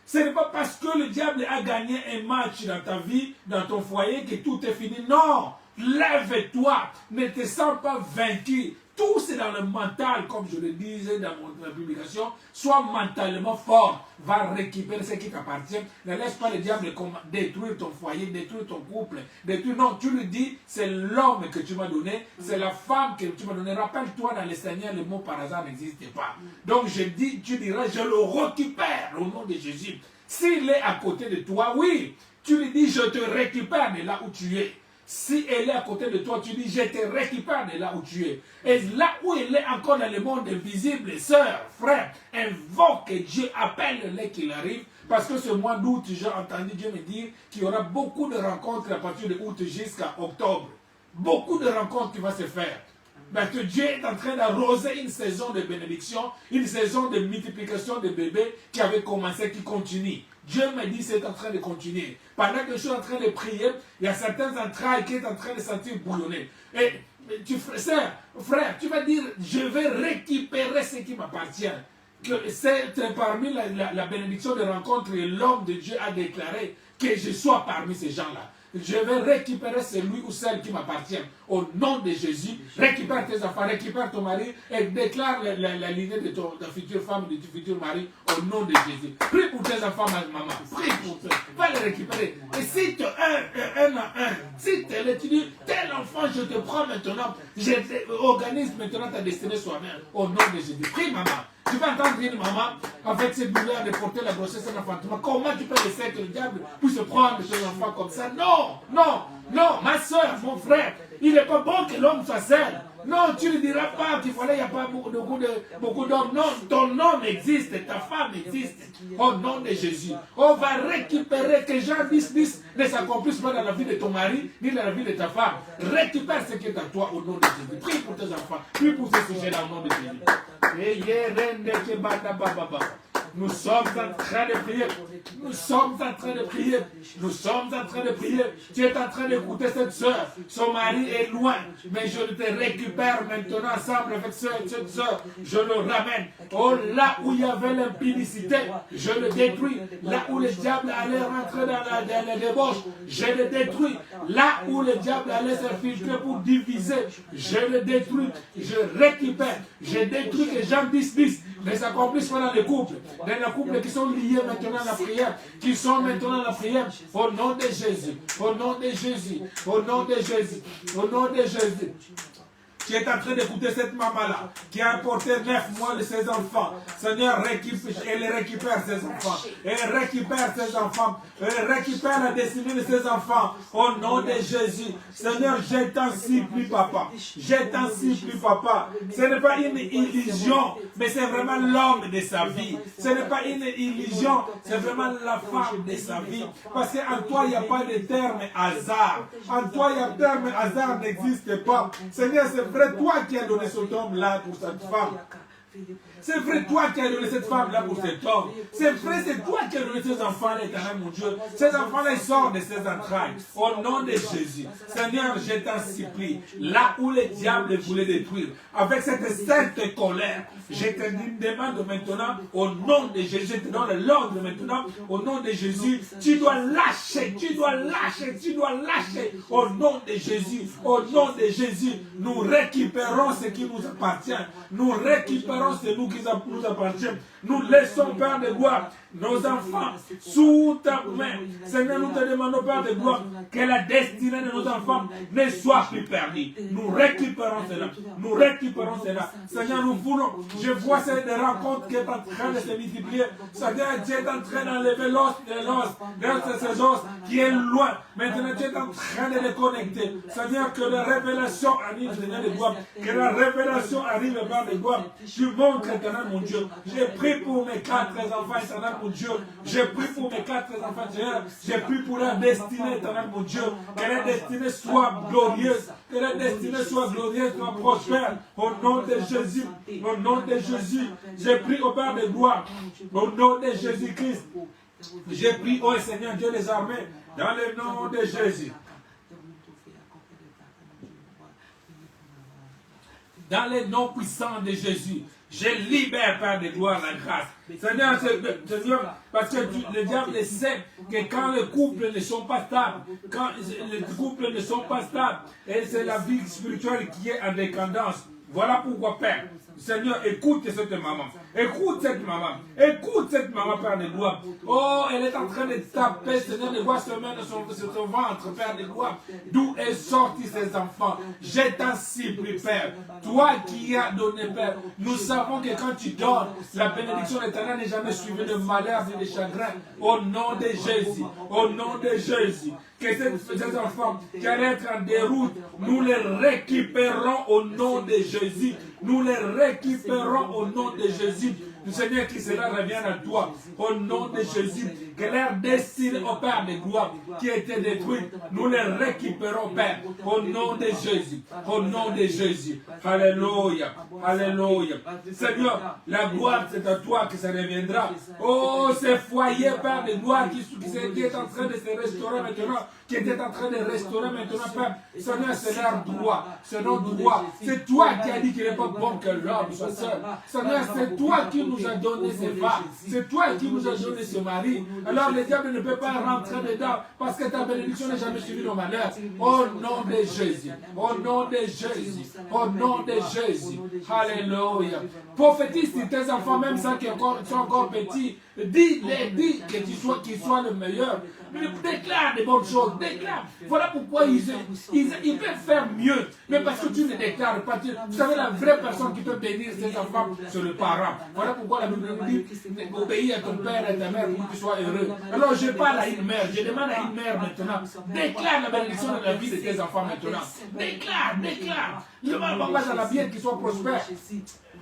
Ce n'est pas parce que le diable a gagné un match dans ta vie, dans ton foyer, que tout est fini. Non! Lève-toi! Ne te sens pas vaincu. Tout c'est dans le mental, comme je le disais dans ma publication. Sois mentalement fort. Va récupérer ce qui t'appartient. Ne laisse pas le diable détruire ton foyer, détruire ton couple. Non, tu lui dis, c'est l'homme que tu m'as donné, c'est la femme que tu m'as donné. Rappelle-toi, dans le Seigneur, le mot par hasard n'existe pas. Donc tu diras, je le récupère au nom de Jésus. S'il est à côté de toi, oui, tu lui dis, je te récupère de là où tu es. Si elle est à côté de toi, tu dis, je te récupère de là où tu es. Et là où elle est encore dans le monde invisible, sœur, frère, invoque Dieu, appelle-le qu'il arrive. Parce que ce mois d'août, j'ai entendu Dieu me dire qu'il y aura beaucoup de rencontres à partir de août jusqu'à octobre. Beaucoup de rencontres qui vont se faire. Parce que Dieu est en train d'arroser une saison de bénédiction, une saison de multiplication de bébés qui avait commencé, qui continue. Dieu me dit c'est en train de continuer. Pendant que je suis en train de prier, il y a certains entrailles qui sont en train de sentir bouillonner. Et frère, tu vas dire, je vais récupérer ce qui m'appartient. C'est parmi la bénédiction de rencontre et l'homme de Dieu a déclaré que je sois parmi ces gens-là. Je vais récupérer celui ou celle qui m'appartient. Au nom de Jésus, récupère tes enfants, récupère ton mari et déclare la lignée de ta future femme, de ton futur mari au nom de Jésus. Prie pour tes enfants, maman. Prie pour eux. Va les récupérer. Et si tu un à un, si tu dis, tel enfant, je te prends maintenant, je organise maintenant ta destinée soi-même. Au nom de Jésus. Prie, maman. Tu vas entendre une maman avec cette douleur de porter la grossesse et l'enfantement. Comment tu peux laisser que le diable puisse prendre tes enfants comme ça? Non, non, non, ma soeur, mon frère, il n'est pas bon que l'homme soit seul. Non, tu ne diras pas qu'il fallait, il n'y a pas beaucoup d'hommes. Non, ton homme existe, ta femme existe. Au nom de Jésus. On va récupérer que Jean 10 ne s'accomplisse pas dans la vie de ton mari, ni dans la vie de ta femme. Récupère ce qui est à toi au nom de Jésus. Prie pour tes enfants, prie pour ce sujet-là au nom de Jésus. Nous sommes en train de prier. Nous sommes en train de prier. Nous sommes en train de prier. Tu es en train d'écouter cette soeur. Son mari est loin. Mais je te récupère maintenant ensemble avec cette soeur. Je le ramène. Oh, là où il y avait l'impudicité, je le détruis. Là où le diable allait rentrer dans la débauche, je le détruis. Là où le diable allait s'infiltrer pour diviser, je le détruis. Je récupère. Je détruis les gens 10 mais s'accomplissent pas dans les couples. Dans les couples qui sont liés maintenant à la prière, qui sont maintenant à la prière, au nom de Jésus, au nom de Jésus, au nom de Jésus, au nom de Jésus. Qui est en train d'écouter cette maman-là, qui a porté 9 mois de ses enfants. Seigneur, elle récupère ses enfants. Elle récupère ses enfants. Elle récupère la destinée de ses enfants. Au nom de Jésus. Seigneur, je t'en supplie, papa. Je t'en supplie, papa. Ce n'est pas une illusion, mais c'est vraiment l'homme de sa vie. Ce n'est pas une illusion, c'est vraiment la femme de sa vie. Parce qu'en toi, il n'y a pas de terme hasard. En toi, il y a terme hasard n'existe pas. Seigneur, c'est vrai, toi qui as donné cet homme-là pour cette femme. C'est vrai, toi qui as donné cette femme-là pour cet homme. C'est vrai, c'est toi qui as donné ces enfants-là, éternel mon Dieu. Ces enfants-là, ils sortent de ces entrailles. Au nom de Jésus. Seigneur, je t'en supplie. Là où le diable voulait détruire, avec cette sainte colère, je te demande maintenant, au nom de Jésus, je te donne l'ordre maintenant, au nom de Jésus, tu dois lâcher, tu dois lâcher, tu dois lâcher. Au nom de Jésus, au nom de Jésus, nous récupérons ce qui nous appartient. Nous récupérons ce qui nous appartient. Nous laissons, Père de gloire, nos enfants sous ta main. Seigneur, nous te demandons, Père de gloire, que la destinée de nos enfants ne soit plus perdue. Nous récupérons cela. Nous récupérons cela. Seigneur, nous voulons, je vois ces rencontres qui est en train de se multiplier. Seigneur, tu es en train d'enlever l'os de ces os qui est loin. Maintenant, tu es en train de les connecter. Seigneur, que la révélation arrive, Seigneur de gloire. Que la révélation arrive, Père de gloire. Tu montres, éternel mon Dieu. J'ai pris pour mes 4 enfants, éternel mon Dieu. J'ai pris pour mes 4 enfants, Seigneur. J'ai pris pour leur destinée, éternel mon Dieu. Que leur destinée soit glorieuse. Que leur destinée soit glorieuse, soit prospère. Au nom de Jésus. Au nom de Jésus. J'ai pris au Père de gloire. Au nom de Jésus-Christ. J'ai pris, ô Seigneur Dieu des armées, dans le nom de Jésus. Dans le nom puissant de Jésus, je libère, Père de gloire, la grâce. Seigneur, parce que le diable sait que quand les couples ne sont pas stables, quand les couples ne sont pas stables, et c'est la vie spirituelle qui est en décadence. Voilà pourquoi, Père, Seigneur, écoute cette maman. Écoute cette maman. Écoute cette maman, Père de gloire. Oh, elle est en train de taper, Seigneur, de voir se mettre sur son ventre, Père de gloire. D'où est sorti ses enfants. Je t'en supplie, Père. Toi qui as donné, Père. Nous savons que quand tu donnes, la bénédiction de l'éternel n'est jamais suivie de malheur ni de chagrin. Au nom de Jésus. Au nom de Jésus. Que ces enfants qui allaient être en déroute, nous les récupérons au nom de Jésus. Nous les récupérons au nom de Jésus. Le Seigneur qui cela revient à toi. Au nom de Jésus. Que leur destinée au Père de gloire qui était détruite, nous les récupérons, Père. Au nom de Jésus. Au nom de Jésus. Alléluia. Alléluia. Seigneur, la gloire c'est à toi que ça reviendra. Oh, ces foyers, Père de gloire qui est en train de se restaurer maintenant. Qui était en train de restaurer maintenant, Père. Seigneur, c'est leur droit. C'est notre droit. C'est toi qui as dit qu'il n'est pas bon que l'homme soit seul. Seigneur, c'est toi qui nous as donné ces femmes. C'est toi qui nous as donné ce mari. Alors le diable ne peut pas rentrer dedans parce que ta bénédiction n'a jamais suivi nos malheurs. Au nom de Jésus. Au nom de Jésus. Au nom de Jésus. Alléluia. Prophétise sur tes enfants, même ceux qui sont encore petits. Dis qu'ils soient le meilleur. Mais déclare des bonnes choses, déclare. Voilà pourquoi ils peuvent faire mieux. Mais parce que tu ne déclares pas. Vous savez, la vraie personne qui peut bénir ses enfants, c'est le parent. Voilà pourquoi la Bible nous dit, obéis à ton père et à ta mère pour que tu sois heureux. Alors je parle à une mère, je demande à une mère maintenant, déclare la bénédiction de la vie de tes enfants maintenant. Déclare, déclare. Je demande papa dans la vie qu'ils soient prospères.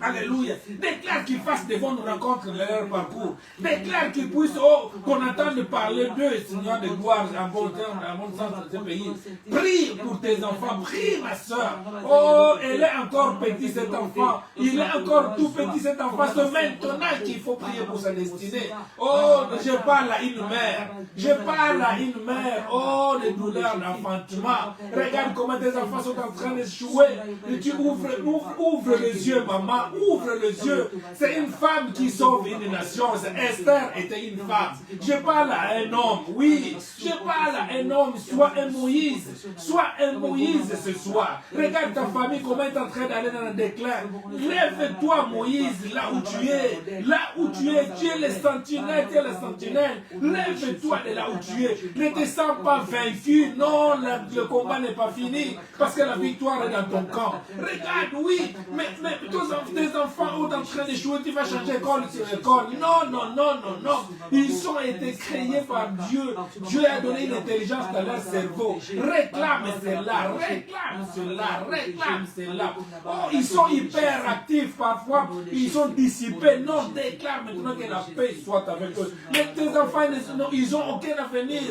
Alléluia. Déclare qu'ils fassent des bonnes rencontres dans leur parcours. Déclare qu'ils puissent, qu'on entende parler d'eux, Seigneur de gloire, en bon terme, en bon sens de ce pays. Prie pour tes enfants. Prie, ma soeur. Oh, elle est encore petit, cet enfant. Il est encore tout petit, cet enfant. C'est maintenant qu'il faut prier pour sa destinée. Oh, je parle à une mère. Je parle à une mère. Oh, les douleurs d'enfantement. Regarde comment tes enfants sont en train de jouer. Et tu ouvre les yeux, maman. Ouvre les yeux. C'est une femme qui sauve une nation. Esther était une femme. Je parle à un homme. Oui, je parle à un homme. Sois un Moïse. Sois un Moïse ce soir. Regarde ta famille comment elle est en train d'aller dans le déclin. Lève-toi, Moïse, là où tu es. Là où tu es. Tu es le sentinelle. Tu es le sentinelle. Lève-toi de là où tu es. Ne te sens pas vaincu. Non, le combat n'est pas fini. Parce que la victoire est dans ton camp. Regarde, oui. Mais tes enfants sont en train de jouer, tu vas changer école sur école. Non, non, non, non, non. Ils ont été créés par Dieu. Dieu a donné une intelligence dans leur cerveau. Réclame cela, réclame cela, réclame cela. Oh, ils sont hyper actifs parfois. Ils sont dissipés. Non, déclare maintenant que la paix soit avec eux. Mais tes enfants, ils n'ont aucun avenir.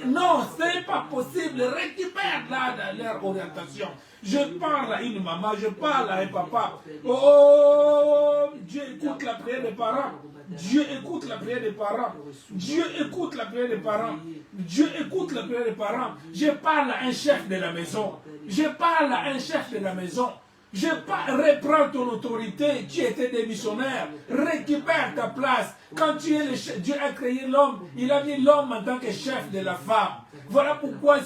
Non, ce n'est pas possible. Récupère là leur orientation. Je parle à une maman, je parle à un papa. Oh, prière des parents. Dieu écoute la prière des parents. Dieu écoute la prière des parents. Dieu écoute la prière des parents. Je parle à un chef de la maison. Je parle à un chef de la maison. Je reprends ton autorité. Tu étais démissionnaire. Récupère ta place. Quand tu es le chef, Dieu a créé l'homme. Il a mis l'homme en tant que chef de la femme. Voilà pourquoi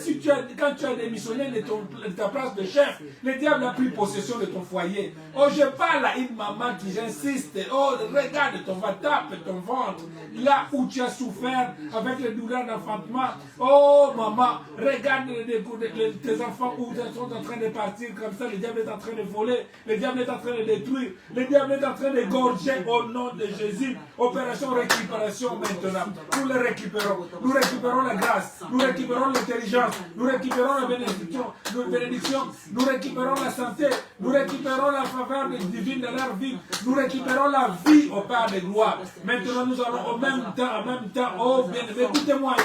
quand tu as démissionné de ta place de chef, le diable a pris possession de ton foyer. Oh, je parle à une maman qui insiste. Oh, regarde ton ventre, tape ton ventre. Là où tu as souffert avec les douleurs d'enfantement. Oh, maman, regarde tes enfants où ils sont en train de partir comme ça. Le diable est en train de voler. Le diable est en train de détruire. Le diable est en train de gorger au nom de Jésus. Opération récupération maintenant. Nous le récupérons. Nous récupérons la grâce. Nous récupérons l'intelligence, nous récupérons la bénédiction, nous récupérons la santé, nous récupérons la faveur divine dans leur vie, nous récupérons la vie au Père de gloire. Maintenant nous allons en même temps, oh bien, écoutez-moi,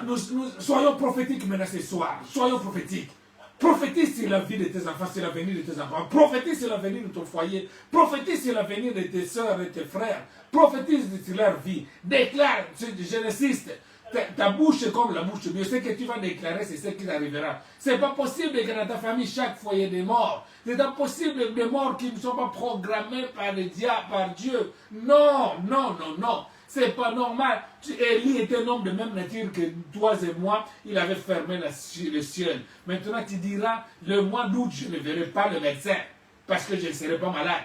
nous soyons prophétiques maintenant ce soir, soyons prophétiques. Prophétise sur la vie de tes enfants, sur l'avenir de tes enfants. Prophétise sur l'avenir de ton foyer. Prophétise sur l'avenir de tes soeurs et tes frères. Prophétise sur leur vie. Déclare, Genésiste, ta bouche est comme la bouche de Dieu. Ce que tu vas déclarer, c'est ce qui arrivera. Ce n'est pas possible que dans ta famille, chaque foyer des morts. C'est impossible des morts qui ne sont pas programmés par le diable, par Dieu. Non. C'est pas normal. Élie était un homme de même nature que toi et moi. Il avait fermé le ciel. Maintenant, tu diras, le mois d'août, je ne verrai pas le médecin parce que je ne serai pas malade.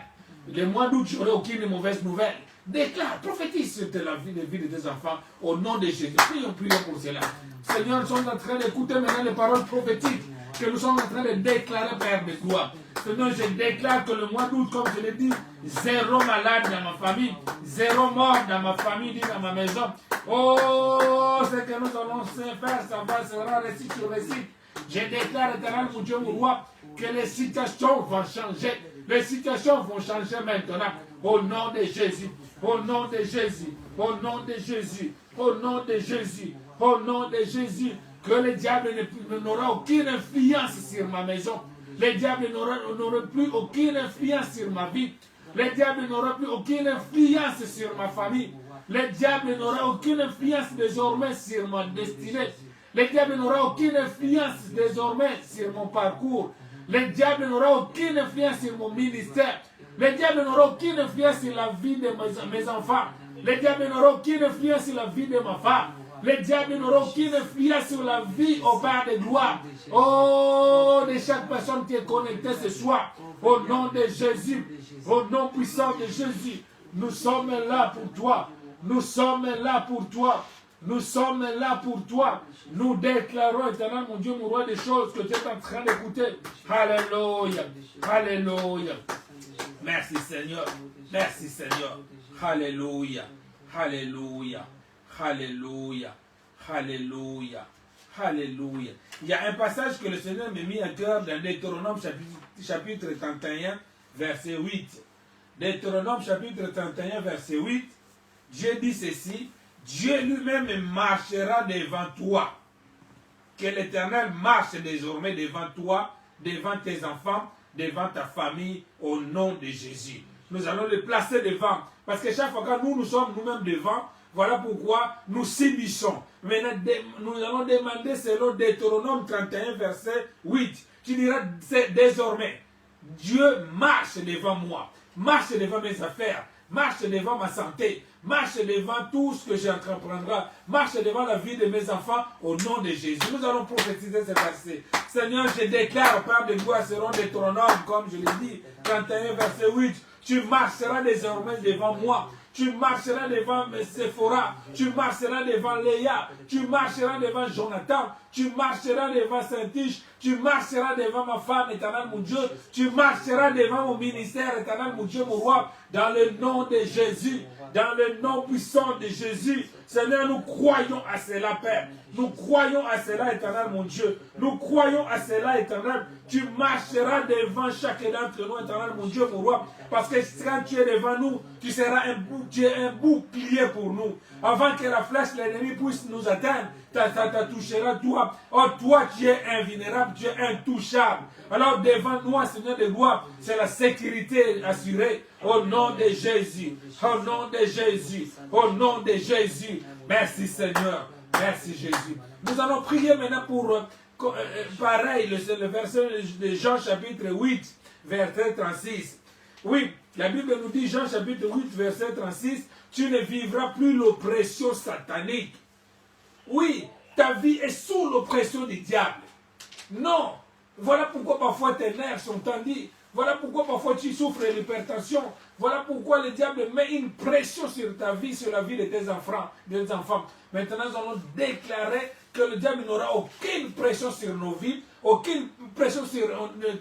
Le mois d'août, je n'aurai aucune mauvaise nouvelle. Déclare, prophétise sur la vie de tes enfants au nom de Jésus. Prions pour cela. Seigneur, nous sommes en train d'écouter maintenant les paroles prophétiques que nous sommes en train de déclarer, Père de gloire. Seigneur, je déclare que le mois d'août, comme je l'ai dit, 0 malade dans ma famille, 0 mort dans ma famille, dans ma maison. Oh, ce que nous allons faire, ça sera récit sur récit. Je déclare, éternel, mon Dieu, mon roi, que les situations vont changer. Les situations vont changer maintenant. Au nom de Jésus, au nom de Jésus, au nom de Jésus, au nom de Jésus, au nom de Jésus, que le diable n'aura aucune influence sur ma maison. Le diable n'aura plus aucune influence sur ma vie. Le diable n'aura plus aucune influence sur ma famille. Le diable n'aura aucune influence désormais sur ma destinée. Le diable n'aura aucune influence désormais sur mon parcours. Le diable n'aura aucune influence sur mon ministère. Le diable n'aura aucune influence sur la vie de mes enfants. Le diable n'aura aucune influence sur la vie de ma femme. Le diable n'aura aucune influence sur la vie au Père de gloire. Oh, de chaque personne qui est connectée ce soir. Au nom de Jésus. Au nom puissant de Jésus. Nous sommes là pour toi. Nous sommes là pour toi. Nous sommes là pour toi. Nous déclarons, éternel mon Dieu, mon roi, des choses que tu es en train d'écouter. Alléluia. Alléluia. Merci Seigneur. Merci Seigneur. Alléluia. Alléluia. Alléluia. Alléluia. Alléluia. Il y a un passage que le Seigneur m'a mis à cœur dans Deutéronome chapitre 31, verset 8. Deutéronome chapitre 31, verset 8. Dieu dit ceci. Dieu lui-même marchera devant toi. Que l'Éternel marche désormais devant toi, devant tes enfants, devant ta famille, au nom de Jésus. Nous allons les placer devant. Parce que chaque fois que nous sommes nous-mêmes devant, voilà pourquoi nous subissons. Maintenant, nous allons demander selon Deutéronome 31, verset 8. Tu diras, c'est désormais, Dieu marche devant moi, marche devant mes affaires, marche devant ma santé, marche devant tout ce que j'entreprendrai, marche devant la vie de mes enfants au nom de Jésus. Nous allons prophétiser ce verset. Seigneur, je déclare, Père de gloire, selon Deutéronome, comme je l'ai dit, 31, verset 8, tu marcheras désormais devant moi. Tu marcheras devant Séphora, tu marcheras devant Léa, tu marcheras devant Jonathan, tu marcheras devant Saint-Tiche, tu marcheras devant ma femme, éternel mon Dieu, tu marcheras devant mon ministère, éternel mon Dieu, mon roi, dans le nom de Jésus, dans le nom puissant de Jésus. Seigneur, nous croyons à cela, Père. Nous croyons à cela, éternel mon Dieu. Nous croyons à cela, éternel. Tu marcheras devant chacun d'entre nous, éternel mon Dieu, mon roi. Parce que quand tu es devant nous, tu es un bouclier pour nous. Avant que la flèche de l'ennemi puisse nous atteindre, ça te touchera toi. Oh, toi, tu es invulnérable, tu es intouchable. Alors, devant nous, Seigneur de gloire, c'est la sécurité assurée. Au nom de Jésus. Au nom de Jésus. Au nom de Jésus. Merci, Seigneur. Merci, Jésus. Nous allons prier maintenant pour, pareil, le verset de Jean chapitre 8, verset 36. Oui, la Bible nous dit, Jean chapitre 8, verset 36, tu ne vivras plus l'oppression satanique. Oui, ta vie est sous l'oppression du diable. Non, voilà pourquoi parfois tes nerfs sont tendus. Voilà pourquoi parfois tu souffres de l'hypertension. Voilà pourquoi le diable met une pression sur ta vie, sur la vie de tes enfants. Maintenant, nous allons déclarer que le diable n'aura aucune pression sur nos vies, aucune pression sur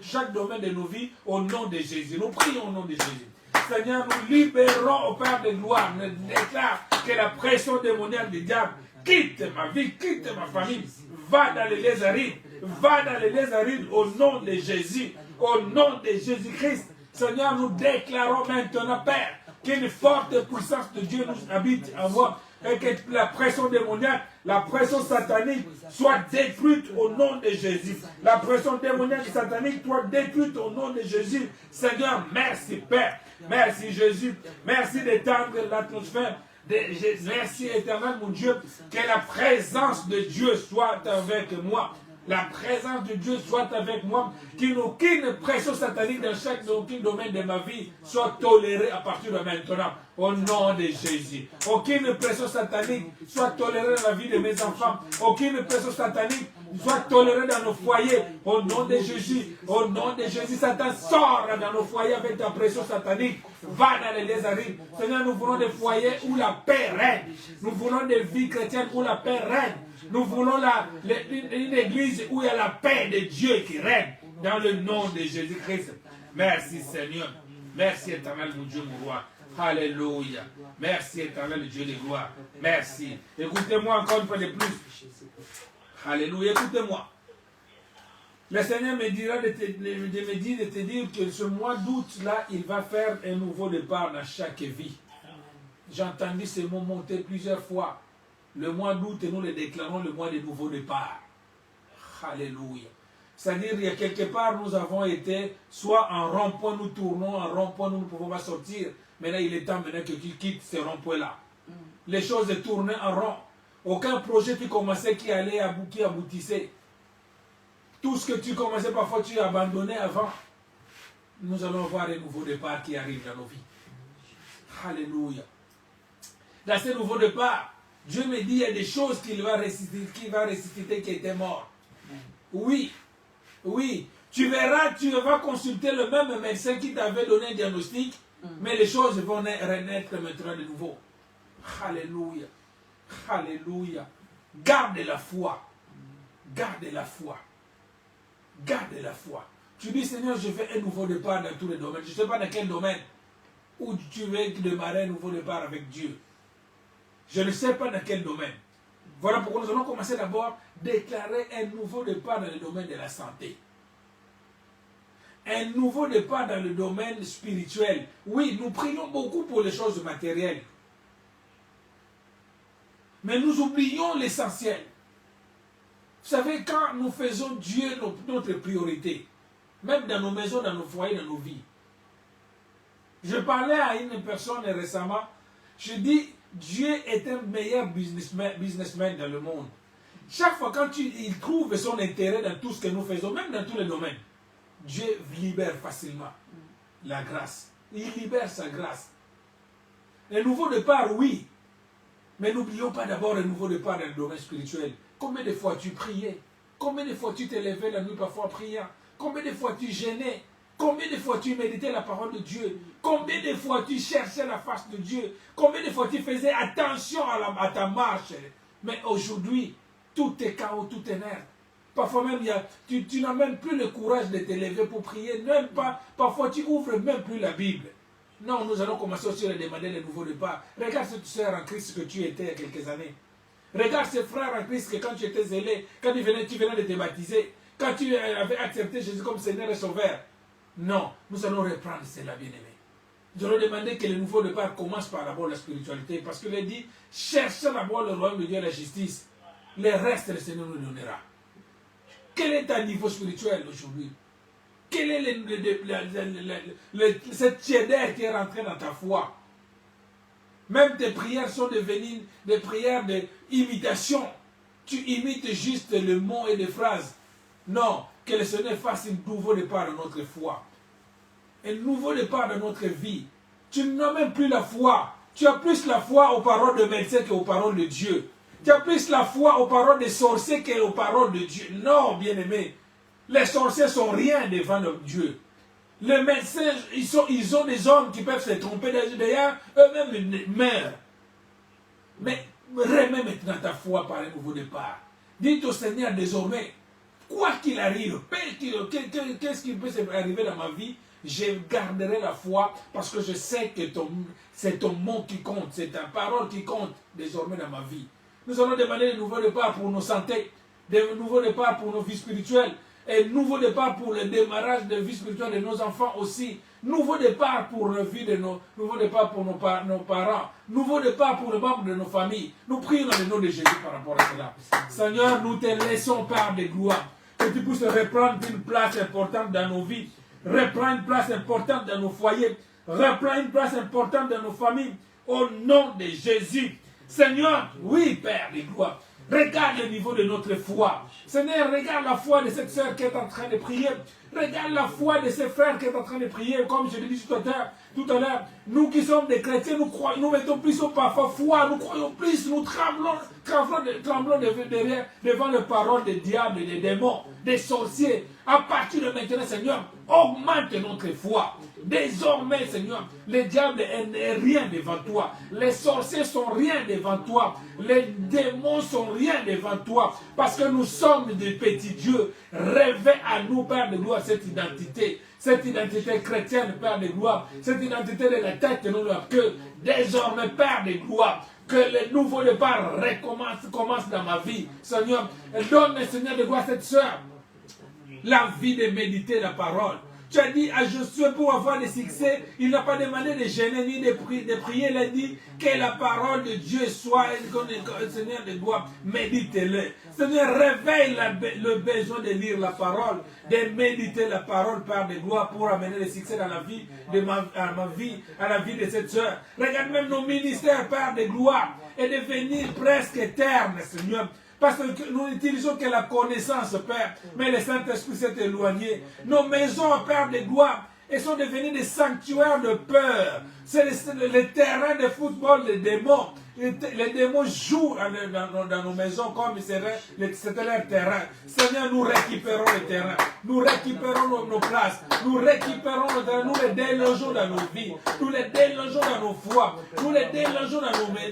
chaque domaine de nos vies, au nom de Jésus. Nous prions au nom de Jésus. Seigneur, nous libérons au Père de gloire. Nous déclarons que la pression démoniaque du diable quitte ma vie, quitte ma famille, va dans les lézarines, va dans les lézarines au nom de Jésus, au nom de Jésus-Christ. Seigneur, nous déclarons maintenant, Père, qu'une forte puissance de Dieu nous habite en moi et que la pression démoniaque, la pression satanique soit détruite au nom de Jésus. La pression démoniaque et satanique soit détruite au nom de Jésus. Seigneur, merci Père, merci Jésus, merci d'étendre l'atmosphère. Merci éternel mon Dieu, que la présence de Dieu soit avec moi. La présence de Dieu soit avec moi, qu'aucune pression satanique dans aucun domaine de ma vie soit tolérée à partir de maintenant, au nom de Jésus. Aucune pression satanique soit tolérée dans la vie de mes enfants, aucune pression satanique soit tolérée dans nos foyers, au nom de Jésus. Au nom de Jésus, Satan sort dans nos foyers avec ta pression satanique, va dans les lézarines. Seigneur, nous voulons des foyers où la paix règne, nous voulons des vies chrétiennes où la paix règne. Nous voulons une église où il y a la paix de Dieu qui règne dans le nom de Jésus-Christ. Merci Seigneur. Merci éternel mon Dieu, mon roi. Alléluia. Merci éternel Dieu de gloire. Merci. Écoutez-moi encore une fois de plus. Alléluia. Écoutez-moi. Le Seigneur me dira de te dire que ce mois d'août-là, il va faire un nouveau départ dans chaque vie. J'ai entendu ce mot monter plusieurs fois. Le mois d'août, nous le déclarons le mois de nouveau départ. Alléluia. C'est-à-dire, il y a quelque part, nous avons été, soit en rond-point, nous tournons, en rond-point, nous ne pouvons pas sortir. Maintenant, il est temps maintenant que tu quittes ce rond-point-là. Les choses tournaient en rond. Aucun projet qui commençait, qui allait qui aboutissait. Tout ce que tu commençais, parfois tu abandonnais avant. Nous allons voir un nouveau départ qui arrive dans nos vies. Alléluia. Dans ce nouveau départ, Dieu me dit, il y a des choses qu'il va ressusciter qui étaient mortes. Oui, oui. Tu verras, tu vas consulter le même médecin qui t'avait donné un diagnostic, mais les choses vont renaître maintenant de nouveau. Alléluia. Alléluia. Garde la foi. Garde la foi. Garde la foi. Tu dis, Seigneur, je fais un nouveau départ dans tous les domaines. Je ne sais pas dans quel domaine où tu veux démarrer un nouveau départ avec Dieu. Je ne sais pas dans quel domaine. Voilà pourquoi nous allons commencer d'abord à déclarer un nouveau départ dans le domaine de la santé. Un nouveau départ dans le domaine spirituel. Oui, nous prions beaucoup pour les choses matérielles. Mais nous oublions l'essentiel. Vous savez, quand nous faisons Dieu notre priorité, même dans nos maisons, dans nos foyers, dans nos vies. Je parlais à une personne récemment, je dis, Dieu est un meilleur businessman dans le monde. Chaque fois quand il trouve son intérêt dans tout ce que nous faisons, même dans tous les domaines, Dieu libère facilement la grâce. Il libère sa grâce. Un nouveau départ, oui. Mais n'oublions pas d'abord un nouveau départ dans le domaine spirituel. Combien de fois tu priais? Combien de fois tu te levais la nuit parfois priant? Combien de fois tu gênais? Combien de fois tu méditais la parole de Dieu? Combien de fois tu cherchais la face de Dieu? Combien de fois tu faisais attention à ta marche? Mais aujourd'hui, tout est chaos, tout est nerf. Parfois même, tu n'as même plus le courage de te lever pour prier. Même pas, parfois, tu ouvres même plus la Bible. Non, nous allons commencer aussi à demander le nouveau départ. Regarde cette sœur en Christ que tu étais il y a quelques années. Regarde ce frère en Christ que quand tu étais zélé, quand tu venais de te baptiser, quand tu avais accepté Jésus comme Seigneur et Sauveur. Non, nous allons reprendre cela, bien-aimé. Nous allons demander que le nouveau départ commence par d'abord la spiritualité. Parce qu'il est dit, cherchez d'abord le royaume de Dieu et la justice. le reste, le Seigneur nous donnera. Quel est ton niveau spirituel aujourd'hui? Quel est cette tiédeur qui est rentrée dans ta foi? Même tes prières sont devenues des prières d'imitation. Tu imites juste les mots et les phrases. Non, que le Seigneur fasse un nouveau départ dans notre foi. Un nouveau départ dans notre vie. Tu n'as même plus la foi. Tu as plus la foi aux paroles de médecins qu'aux paroles de Dieu. Tu as plus la foi aux paroles des sorciers qu'aux paroles de Dieu. Non, bien-aimé. Les sorciers sont rien devant Dieu. Les médecins, ils ont des hommes qui peuvent se tromper d'ailleurs, eux-mêmes meurent. Mais remets maintenant ta foi par un nouveau départ. Dis au Seigneur désormais, quoi qu'il arrive, qu'est-ce qui peut arriver dans ma vie, je garderai la foi parce que je sais que c'est ton mot qui compte, c'est ta parole qui compte désormais dans ma vie. Nous allons demander de nouveaux départs pour nos santé, de nouveaux départs pour nos vies spirituelles, et nouveau départ pour le démarrage de vie spirituelle de nos enfants aussi. Nouveau départ pour la vie de nouveau départ pour nos parents. Nouveau départ pour les membres de nos familles. Nous prions dans le nom de Jésus par rapport à cela. Seigneur, nous te laissons par des gloires. Que tu puisses reprendre une place importante dans nos vies. Reprendre une place importante dans nos foyers. Reprendre une place importante dans nos familles. Au nom de Jésus. Seigneur, oui, Père des gloires. Regarde le niveau de notre foi. Seigneur, regarde la foi de cette sœur qui est en train de prier. Regarde la foi de ce frère qui est en train de prier. Comme je l'ai dit tout à l'heure, nous qui sommes des chrétiens, nous mettons plus au parfois foi, nous croyons plus, nous tremblons devant les paroles des diables, des démons, des sorciers. À partir de maintenant, Seigneur, augmente notre foi. Désormais, Seigneur, les diables n'est rien devant toi. Les sorciers sont rien devant toi. Les démons sont rien devant toi. Parce que nous sommes des petits dieux. Révèle à nous, Père de gloire, cette identité chrétienne, Père de gloire. Cette identité de la tête et non de la queue. Désormais, Père de gloire, que le nouveau départ commence dans ma vie. Seigneur, donne, Seigneur de gloire, cette soeur la vie de méditer la parole. Tu as dit à Josué, pour avoir des succès, il n'a pas demandé de gêner ni de prier. Il a dit que la parole de Dieu soit, Seigneur de gloire, méditez-le. Seigneur, réveille le besoin de lire la parole, de méditer la parole par des gloires pour amener le succès dans la vie à la vie de cette soeur. Regarde même nos ministères par des gloires et devenir presque éternels, Seigneur. Parce que nous n'utilisons que la connaissance, Père, mais le Saint-Esprit s'est éloigné. Nos maisons, Père de gloire, elles sont devenues des sanctuaires de peur. C'est le terrain de football des démons. Les démons jouent dans nos maisons comme c'était leur terrain. Seigneur, nous récupérons le terrain. Nous récupérons nos places. Nous récupérons nos terrains. Nous les délogeons dans nos vies. Nous les délogeons dans nos foies. Nous les délogeons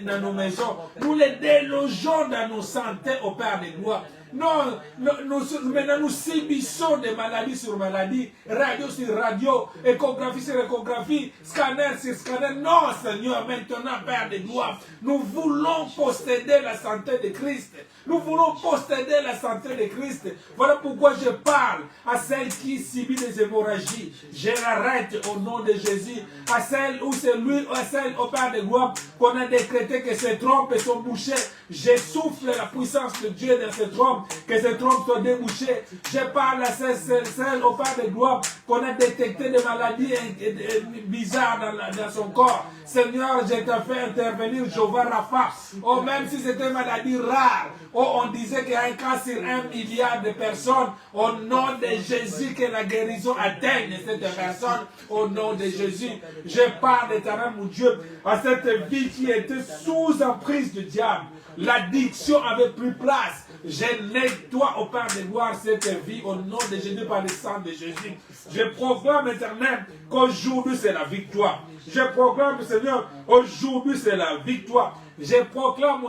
dans nos maisons. Nous les délogeons dans nos santé au Père de gloire. Non, maintenant nous subissons des maladies sur maladies, radio sur radio, échographie sur échographie, scanner sur scanner. Non, Seigneur, maintenant, Père de gloire, nous voulons posséder la santé de Christ. Nous voulons posséder la santé de Christ. Voilà pourquoi je parle à celles qui subissent des hémorragies. Je l'arrête au nom de Jésus. À celles où c'est lui, à celles au Père de gloire, qu'on a décrété que ces trompes sont bouchées. Je souffle la puissance de Dieu dans ces trompes, que ces trompes soient débouchées. Je parle à celles au Père de gloire, qu'on a détecté des maladies bizarres dans son corps. Seigneur, je t'ai fait intervenir Jéhovah Rapha. Oh, même si c'était une maladie rare. Oh, on disait qu'il y a un cas sur 1 milliard de personnes. Au nom de Jésus, que la guérison atteigne cette personne. Au nom de Jésus, je parle d'éternel, mon Dieu, à cette vie qui était sous emprise du diable. L'addiction avait plus place. Je nettoie au Père de gloire cette vie au nom de Jésus par le sang de Jésus. Je proclame, éternel, qu'aujourd'hui c'est la victoire. Je proclame, Seigneur, aujourd'hui c'est la victoire. Je proclame,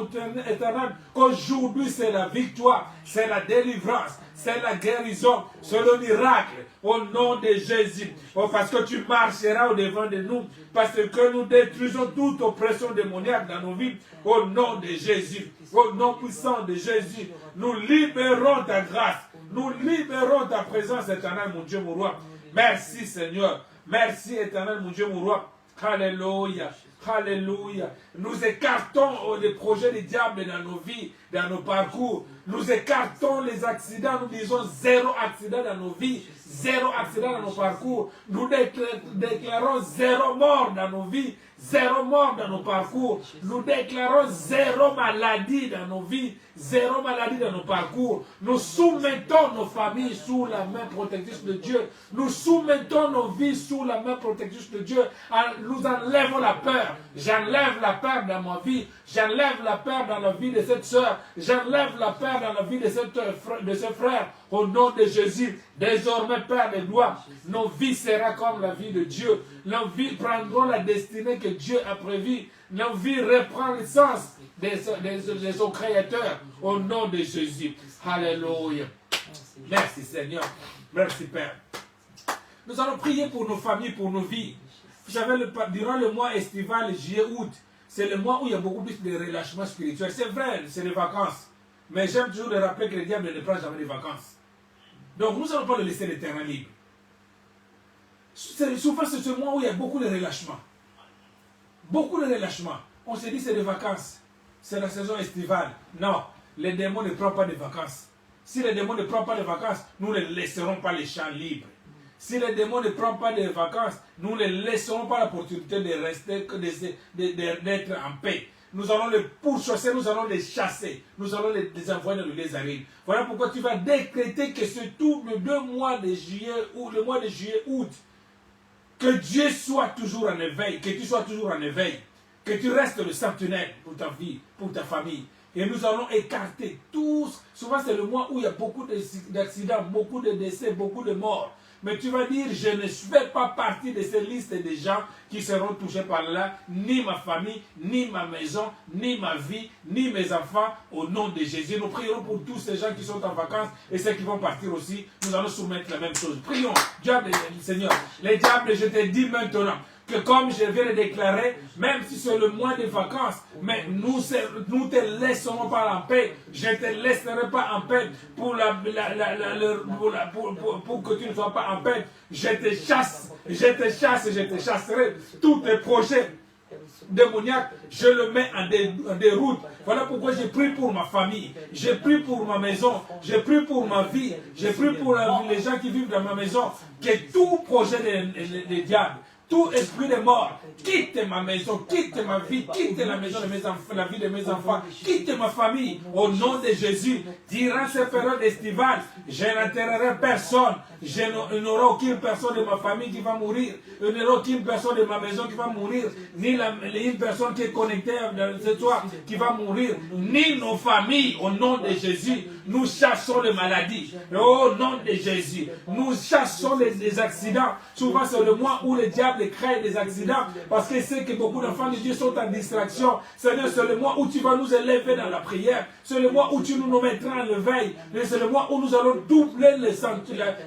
éternel, qu'aujourd'hui c'est la victoire, c'est la délivrance, c'est la guérison, c'est le miracle, au nom de Jésus. Oh, parce que tu marcheras au devant de nous, parce que nous détruisons toute oppression démoniaque dans nos vies, au nom de Jésus. Au nom puissant de Jésus, nous libérons ta grâce, nous libérons ta présence, éternel, mon Dieu, mon roi. Merci, Seigneur. Merci, éternel, mon Dieu, mon roi. Alléluia. Alléluia. Nous écartons les projets des diables dans nos vies. dans nos parcours. Nous écartons les accidents, nous disons zéro accident dans nos vies, zéro accident dans nos parcours. Nous déclarons zéro mort dans nos vies, zéro mort dans nos parcours. Nous déclarons zéro maladie dans nos vies, zéro maladie dans nos parcours. Nous soumettons nos familles sous la main protectrice de Dieu. Nous soumettons nos vies sous la main protectrice de Dieu. Nous enlèvons la peur. J'enlève la peur dans ma vie. J'enlève la peur dans la vie de cette soeur. J'enlève la peur dans la vie de ce frère. Au nom de Jésus, désormais, Père de gloire, nos vies seront comme la vie de Dieu. Nos vies prendront la destinée que Dieu a prévue. Nos vies reprendront le sens de son Créateur. Au nom de Jésus. Alléluia. Merci Seigneur. Merci Père. Nous allons prier pour nos familles, pour nos vies. Vous savez, durant le mois estival, juillet-août, c'est le mois où il y a beaucoup plus de relâchement spirituel. C'est vrai, c'est les vacances. Mais j'aime toujours le rappeler que le diable ne prend jamais les vacances. Donc nous n'allons pas le laisser le terrain libre. Souvent, c'est ce mois où il y a beaucoup de relâchement. Beaucoup de relâchement. On se dit c'est des vacances. C'est la saison estivale. Non, les démons ne prennent pas de vacances. Si les démons ne prennent pas de vacances, nous ne laisserons pas les champs libres. Si les démons ne prennent pas de vacances, nous ne laisserons pas l'opportunité de rester, d'être en paix. Nous allons les pourchasser, nous allons les chasser, nous allons les envoyer dans le lézarine. Voilà pourquoi tu vas décréter que c'est tout le 2 mois de juillet ou le mois de juillet-août, que Dieu soit toujours en éveil, que tu sois toujours en éveil, que tu restes le sentinelle pour ta vie, pour ta famille. Et nous allons écarter tous. Souvent c'est le mois où il y a beaucoup d'accidents, beaucoup de décès, beaucoup de morts. Mais tu vas dire, je ne fais pas partie de ces listes de gens qui seront touchés par là, ni ma famille, ni ma maison, ni ma vie, ni mes enfants, au nom de Jésus. Nous prierons pour tous ces gens qui sont en vacances et ceux qui vont partir aussi. Nous allons soumettre la même chose. Prions, diable, Seigneur. Les diables, je te dis maintenant, que comme je viens de déclarer, même si c'est le mois des vacances, mais nous te laisserons pas en paix. Je ne te laisserai pas en paix pour que tu ne sois pas en paix. Je te chasse, je te chasserai. Tous tes projets démoniaques, je le mets en déroute. Voilà pourquoi j'ai pris pour ma famille, j'ai pris pour ma maison, j'ai pris pour ma vie, j'ai pris pour les gens qui vivent dans ma maison, que tout projet des diables, tout esprit de mort, quitte ma maison, quitte ma vie, quitte la maison de mes enfants, la vie de mes enfants, quitte ma famille, au nom de Jésus. Durant cette période estivale, je n'enterrerai personne, je n'aurai aucune personne de ma famille qui va mourir, je n'aurai aucune personne de ma maison qui va mourir, ni une personne qui est connectée dans ce soir qui va mourir, ni nos familles, au nom de Jésus. Nous chassons les maladies, au nom de Jésus. Nous chassons les accidents. Souvent c'est le mois où le diable crée des accidents, parce qu'il sait que beaucoup d'enfants de Dieu sont en distraction. Seigneur, c'est le mois où tu vas nous élever dans la prière. C'est le mois où tu nous mettras en éveil. C'est le mois où nous allons doubler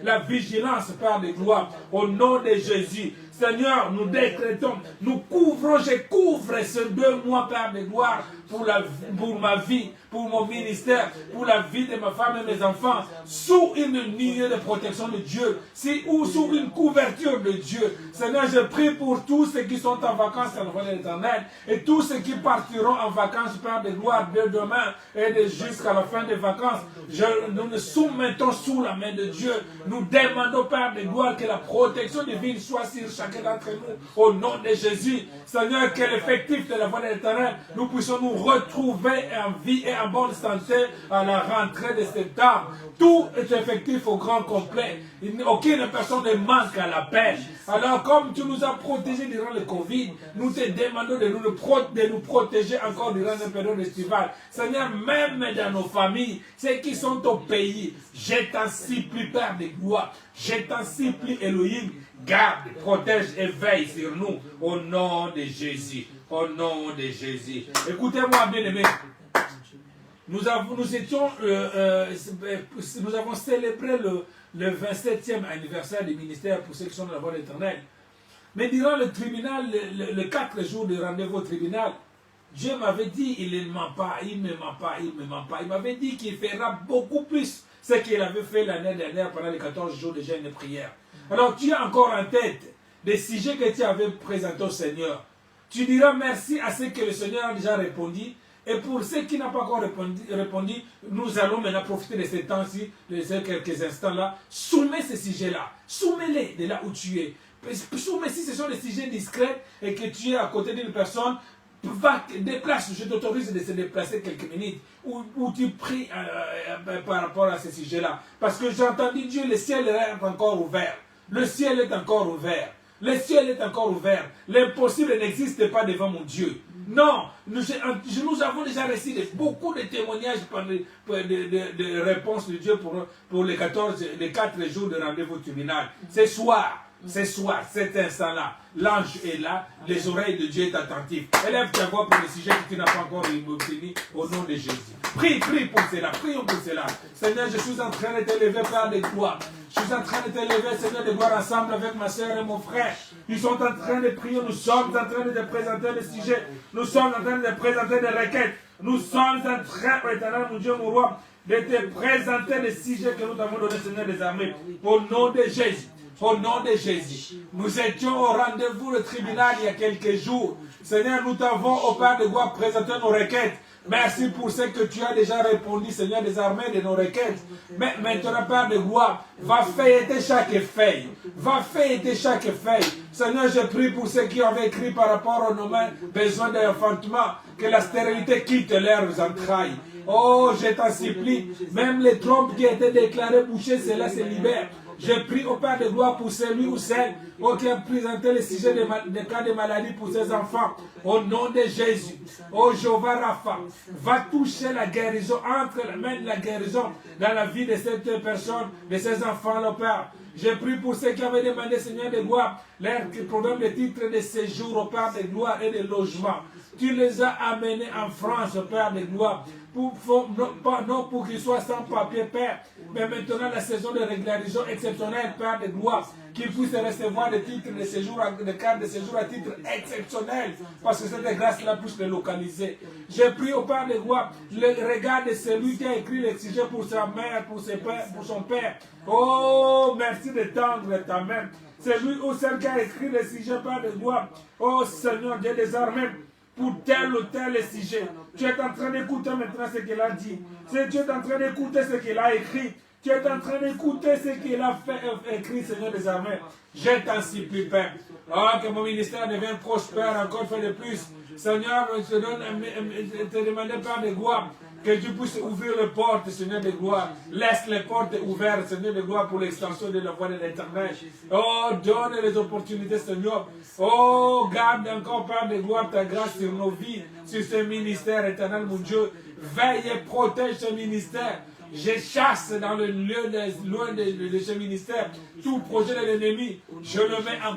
la vigilance, Père de gloire. Au nom de Jésus. Seigneur, nous décrétons, nous couvrons, je couvre ces 2 mois, Père de gloire, pour ma vie, pour mon ministère, pour la vie de ma femme et mes enfants, sous une ligne de protection de Dieu, ou sous une couverture de Dieu. Seigneur, je prie pour tous ceux qui sont en vacances à l'Éternel, et tous ceux qui partiront en vacances, Père de gloire, de demain et jusqu'à la fin des vacances. Nous nous soumettons sous la main de Dieu. Nous demandons, Père de gloire, que la protection divine soit sur chacun d'entre nous, au nom de Jésus. Seigneur, que l'effectif de la voie de l'Éternel, nous puissions nous retrouver en vie et en bonne santé à la rentrée de septembre. Tout est effectif au grand complet. Aucune personne ne manque à l'appel. Alors, comme tu nous as protégés durant le Covid, nous te demandons de nous protéger encore durant la période estivale. Seigneur, même dans nos familles, ceux qui sont au pays, je t'en supplie, Père de gloire, je t'en supplie, Elohim, garde, protège et veille sur nous, au nom de Jésus. Au nom de Jésus. Écoutez-moi, bien-aimés. Nous avons célébré le 27e anniversaire du ministère pour ceux qui sont dans la voie de l'Éternel. Mais durant le tribunal, le 4 jours de rendez-vous au tribunal, Dieu m'avait dit, il ne ment pas, il ne ment pas, il ne ment pas. Il m'avait dit qu'il fera beaucoup plus ce qu'il avait fait l'année dernière pendant les 14 jours de jeûne et prière. Alors tu as encore en tête des sujets que tu avais présentés au Seigneur. Tu diras merci à ce que le Seigneur a déjà répondu. Et pour ceux qui n'ont pas encore répondu, nous allons maintenant profiter de ces temps-ci, de ces quelques instants-là. Soumets ces sujets-là. Soumets-les de là où tu es. Soumets si ce sont des sujets discrets et que tu es à côté d'une personne. Déplace, je t'autorise de se déplacer quelques minutes où tu pries par rapport à ces sujets-là. Parce que j'ai entendu Dieu, le ciel est encore ouvert. Le ciel est encore ouvert. Le ciel est encore ouvert. L'impossible n'existe pas devant mon Dieu. Non, nous avons déjà reçu beaucoup de témoignages de réponses de Dieu pour les 4 jours de rendez-vous terminal. Ce soir, cet instant-là, l'ange est là, les oreilles de Dieu sont attentives. Élève ta voix pour le sujet que tu n'as pas encore obtenu au nom de Jésus. Prie pour cela, prions pour cela. Seigneur, je suis en train de t'élever par les gloires. Je suis en train de t'élever, Seigneur, de voir ensemble avec ma soeur et mon frère. Ils sont en train de prier, nous sommes en train de te présenter le sujet. Nous sommes en train de te présenter des requêtes. Nous sommes en train, éternel, mon Dieu, mon roi, de te présenter le sujet que nous t'avons donné, Seigneur des armées. Au nom de Jésus. Au nom de Jésus, nous étions au rendez-vous le tribunal il y a quelques jours. Seigneur, nous t'avons au Père de gloire présenté nos requêtes. Merci pour ce que tu as déjà répondu, Seigneur des armées, de nos requêtes. Mais maintenant, Père de gloire, va feuilleter chaque feuille. Va feuilleter chaque feuille. Seigneur, je prie pour ceux qui avaient écrit par rapport aux besoins d'enfantement, que la stérilité quitte leurs entrailles. Oh, je t'en supplie, même les trompes qui étaient déclarées bouchées, cela se libère. Je prie au Père de gloire pour celui ou celle qui a présenté le sujet des cas de maladie pour ses enfants. Au nom de Jésus. Oh Jéhovah Rapha, va toucher la guérison, entre la guérison dans la vie de cette personne, de ses enfants, le Père. Je prie pour ceux qui avaient demandé, Seigneur de gloire, leurs problèmes de titre de séjour au Père de gloire et de logement. Tu les as amenés en France, au Père de gloire. Non pour qu'ils soient sans papier, Père, mais maintenant la saison de régularisation exceptionnelle, Père de gloire, qu'ils puissent recevoir des titres de séjour, des cartes de séjour à titre exceptionnel, parce que cette grâce-là puisse les localiser. J'ai pris au Père de gloire le regard de celui qui a écrit le sujet pour sa mère, pour son père. Oh, merci de tendre ta main. C'est lui ou celle qui a écrit le sujet, Père de gloire. Oh Seigneur Dieu des armées, pour tel ou tel sujet. Tu es en train d'écouter maintenant ce qu'il a dit. Tu es en train d'écouter ce qu'il a écrit. Tu es en train d'écouter ce qu'il a écrit, Seigneur des armées. Je t'en supplie, Père. Oh, que mon ministère devienne prospère encore fait de plus. Seigneur, je te demande, Père de gloire, que tu puisses ouvrir les portes, Seigneur de gloire. Laisse les portes ouvertes, Seigneur de gloire, pour l'extension de la voie de l'Éternel. Oh, donne les opportunités, Seigneur. Oh, garde encore, Père de gloire, ta grâce sur nos vies, sur ce ministère éternel, mon Dieu. Veille et protège ce ministère. Je chasse dans le lieu loin de ce ministère tout projet de l'ennemi. Je le mets en